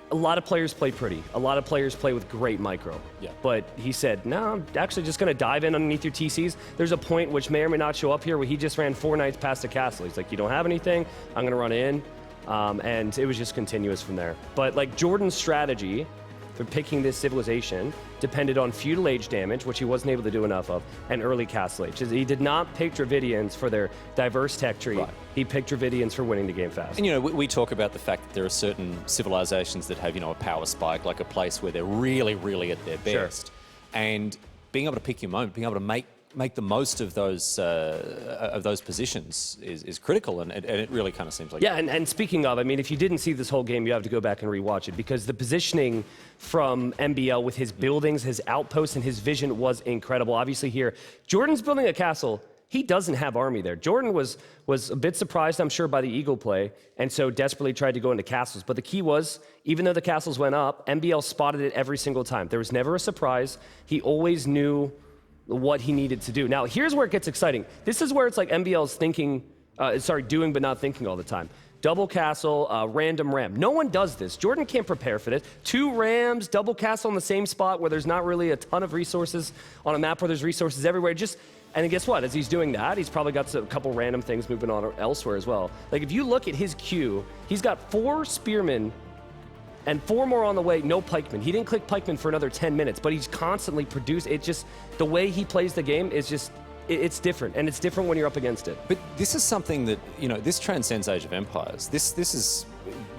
A lot of players play pretty. A lot of players play with great micro. Yeah. But he said, no, I'm actually just going to dive in underneath your TCs. There's a point which may or may not show up here where he just ran 4 knights past the castle. He's like, you don't have anything. I'm going to run in. And it was just continuous from there. But like Jordan's strategy for picking this civilization depended on feudal age damage, which he wasn't able to do enough of, and early castle age. He did not pick Dravidians for their diverse tech tree. Right. He picked Dravidians for winning the game fast. And we talk about the fact that there are certain civilizations that have, a power spike, like a place where they're really, really at their best. Sure. And being able to pick your moment, being able to make the most of those positions is critical, and it really kind of seems like. Yeah, and speaking of, I mean, if you didn't see this whole game, you have to go back and rewatch it because the positioning from MbL with his buildings, his outposts, and his vision was incredible. Obviously here, Jordan's building a castle. He doesn't have army there. Jordan was a bit surprised, I'm sure, by the eagle play, and so desperately tried to go into castles. But the key was, even though the castles went up, MbL spotted it every single time. There was never a surprise. He always knew what he needed to do. Now, here's where it gets exciting. This is where it's like MbL's doing but not thinking all the time. Double castle, random ram. No one does this. Jordan can't prepare for this. 2 rams, double castle in the same spot where there's not really a ton of resources on a map where there's resources everywhere. And then guess what? As he's doing that, he's probably got a couple random things moving on elsewhere as well. Like if you look at his queue, he's got 4 spearmen And 4 more on the way, no pikeman. He didn't click pikeman for another 10 minutes, but he's constantly produced. It just, the way he plays the game is just, it's different, and it's different when you're up against it. But this is something that, you know, this transcends Age of Empires. This is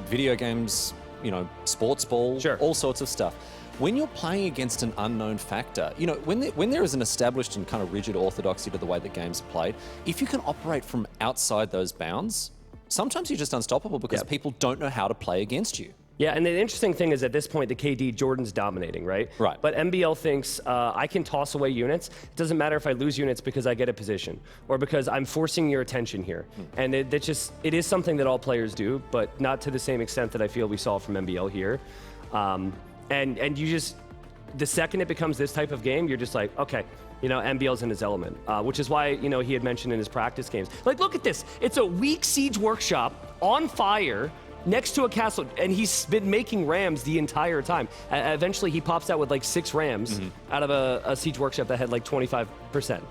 video games, you know, sports ball, Sure. all sorts of stuff. When you're playing against an unknown factor, you know, when there is an established and kind of rigid orthodoxy to the way that games are played, if you can operate from outside those bounds, sometimes you're just unstoppable because people don't know how to play against you. Yeah, and the interesting thing is at this point, the KD, Jordan's dominating, right? Right. But MbL thinks I can toss away units. It doesn't matter if I lose units because I get a position or because I'm forcing your attention here. And it is something that all players do, but not to the same extent that I feel we saw from MbL here. And you just, the second it becomes this type of game, you're just like, okay, you know, MbL's in his element, which is why, you know, he had mentioned in his practice games. Like, look at this. It's a weak siege workshop on fire next to a castle, and he's been making rams the entire time. Eventually, he pops out with like 6 rams out of a siege workshop that had like 25%.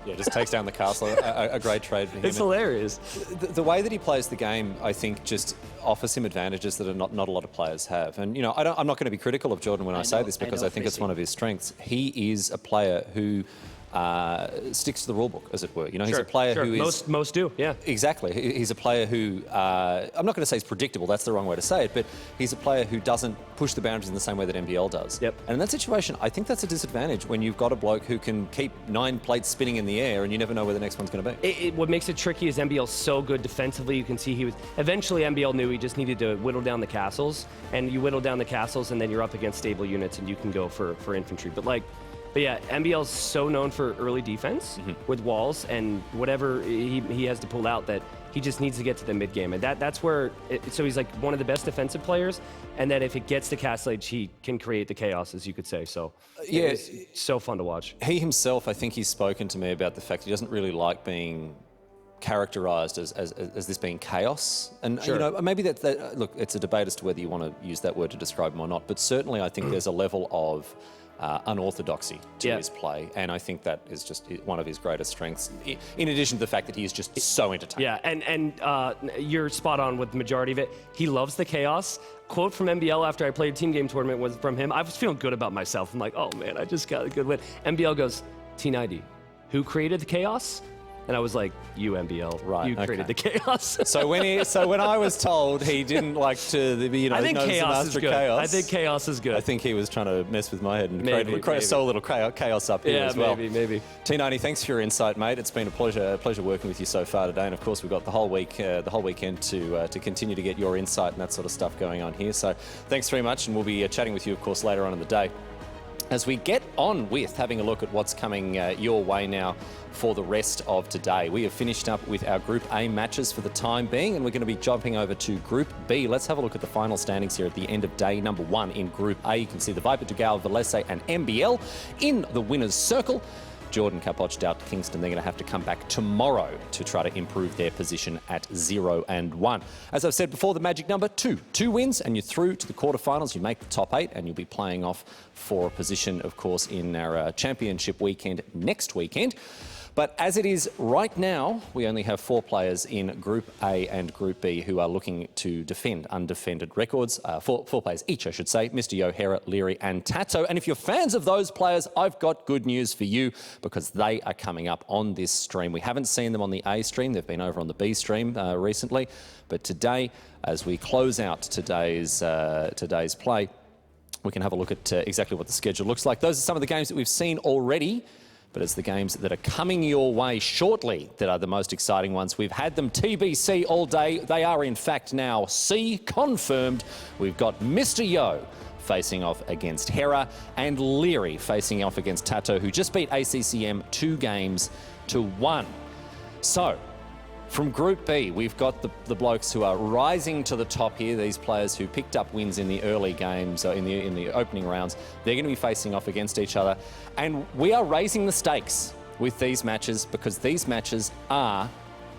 Yeah, just takes down the castle. A great trade for him. It's hilarious. The way that he plays the game, I think, just offers him advantages that not a lot of players have. And, you know, I'm not going to be critical of Jordan when I say this because I think it's one of his strengths. He is a player who sticks to the rule book, as it were. You know, he's a player who is... Most do, yeah. Exactly. He's a player who, I'm not going to say he's predictable, that's the wrong way to say it, but he's a player who doesn't push the boundaries in the same way that MbL does. Yep. And in that situation, I think that's a disadvantage when you've got a bloke who can keep 9 plates spinning in the air and you never know where the next one's going to be. What makes it tricky is MbL's so good defensively. You can see he was... Eventually, MbL knew he just needed to whittle down the castles, and you whittle down the castles, and then you're up against stable units, and you can go for infantry. But yeah, MbL's so known for early defense with walls and whatever he has to pull out that he just needs to get to the mid game, and that's where. So he's like one of the best defensive players, and then if it gets to Castle Age, he can create the chaos, as you could say. So yeah, it's so fun to watch. He himself, I think, he's spoken to me about the fact he doesn't really like being characterized as this being chaos, and you know, maybe that look, it's a debate as to whether you want to use that word to describe him or not, but certainly I think there's a level of unorthodoxy to his play, and I think that is just one of his greatest strengths, in addition to the fact that he is just so entertaining. Yeah, and you're spot on with the majority of it. He loves the chaos. Quote from MbL after I played a team game tournament was from him. I was feeling good about myself. I'm like, oh man, I just got a good win. MbL goes, T90, who created the chaos? And I was like, you, MbL, right? You created the chaos. So when I was told he didn't like to, you know, I think chaos is good. Chaos, I think chaos is good. I think he was trying to mess with my head and create a little chaos up here as well. Maybe. T90, thanks for your insight, mate. It's been a pleasure working with you so far today. And of course, we've got the whole weekend to continue to get your insight and that sort of stuff going on here. So thanks very much, and we'll be chatting with you, of course, later on in the day, as we get on with having a look at what's coming your way now for the rest of today. We have finished up with our Group A matches for the time being, and we're going to be jumping over to Group B. Let's have a look at the final standings here at the end of day number 1 in Group A. You can see the Viper, Dugal, Valese and MbL in the winner's circle. Jordan, Kapoch, Dowd, Kingston, they're going to have to come back tomorrow to try to improve their position at 0-1. As I've said before, the magic number 2. 2 wins and you're through to the quarterfinals. You make the top 8 and you'll be playing off for a position, of course, in our championship weekend next weekend. But as it is right now, we only have 4 players in Group A and Group B who are looking to defend undefended records. 4 players each, I should say. Mr. Yo, Hera, Leary and Tato. And if you're fans of those players, I've got good news for you because they are coming up on this stream. We haven't seen them on the A stream. They've been over on the B stream recently. But today, as we close out today's play, we can have a look at exactly what the schedule looks like. Those are some of the games that we've seen already. But it's the games that are coming your way shortly that are the most exciting ones. We've had them TBC all day. They are, in fact, now C confirmed. We've got Mr. Yo facing off against Hera and Leary facing off against Tato, who just beat ACCM 2-1. So, from Group B, we've got the blokes who are rising to the top here, these players who picked up wins in the early games, in the opening rounds. They're going to be facing off against each other. And we are raising the stakes with these matches because these matches are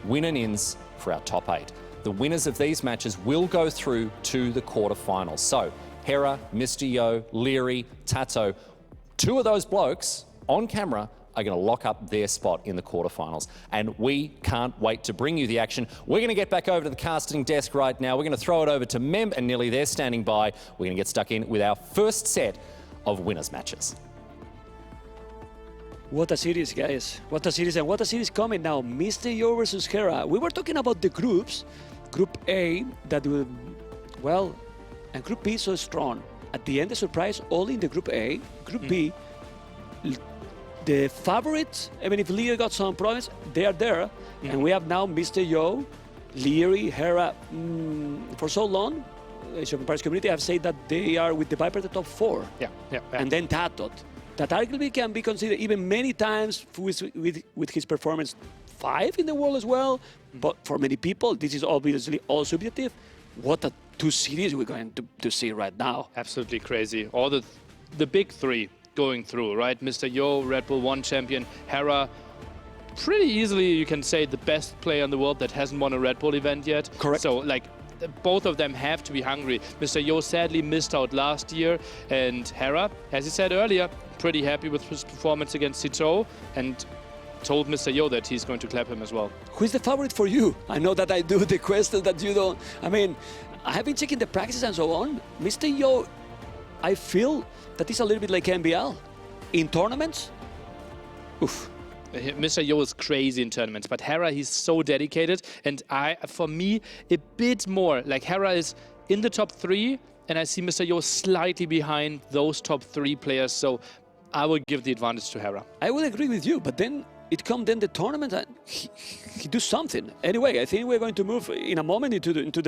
win and ins for our top 8. The winners of these matches will go through to the quarterfinals. So, Hera, Mr. Yo, Leary, Tato, 2 of those blokes on camera are going to lock up their spot in the quarterfinals. And we can't wait to bring you the action. We're going to get back over to the casting desk right now. We're going to throw it over to Mem and Nilly. They're standing by. We're going to get stuck in with our first set of winners matches. What a series, guys. What a series, and what a series coming now. Mr. Yo versus Hera. We were talking about the groups. Group A, that will, well, and Group B is so strong. At the end, the surprise, all in the Group A. Group B, the favorites, even if Leary got some problems, they are there. And we have now Mr. Yo, Leary, Hera. For so long, Shopping Paris community have said that they are with the Viper the top 4. Yeah. And then Tatot. That arguably can be considered even many times with his performance 5 in the world as well. But for many people, this is obviously all subjective. What a 2 series we're going to see right now. Absolutely crazy. All the big 3 going through, right? Mr. Yo, Red Bull 1 champion, Hera, pretty easily you can say the best player in the world that hasn't won a Red Bull event yet. Correct. So like both of them have to be hungry. Mr. Yo sadly missed out last year, and Hera, as he said earlier, pretty happy with his performance against Cito, and told Mr. Yo that he's going to clap him as well. Who is the favorite for you? I know that I do the question that you don't. I mean, I have been checking the practices and so on. Mr. Yo, I feel that he's a little bit like MbL. In tournaments, oof. Mr. Yo is crazy in tournaments, but Hera, he's so dedicated, and for me, a bit more. Like Hera is in the top 3, and I see Mr. Yo slightly behind those top 3 players, so I would give the advantage to Hera. I would agree with you, but then it comes then the tournament and he do something. Anyway, I think we're going to move in a moment into the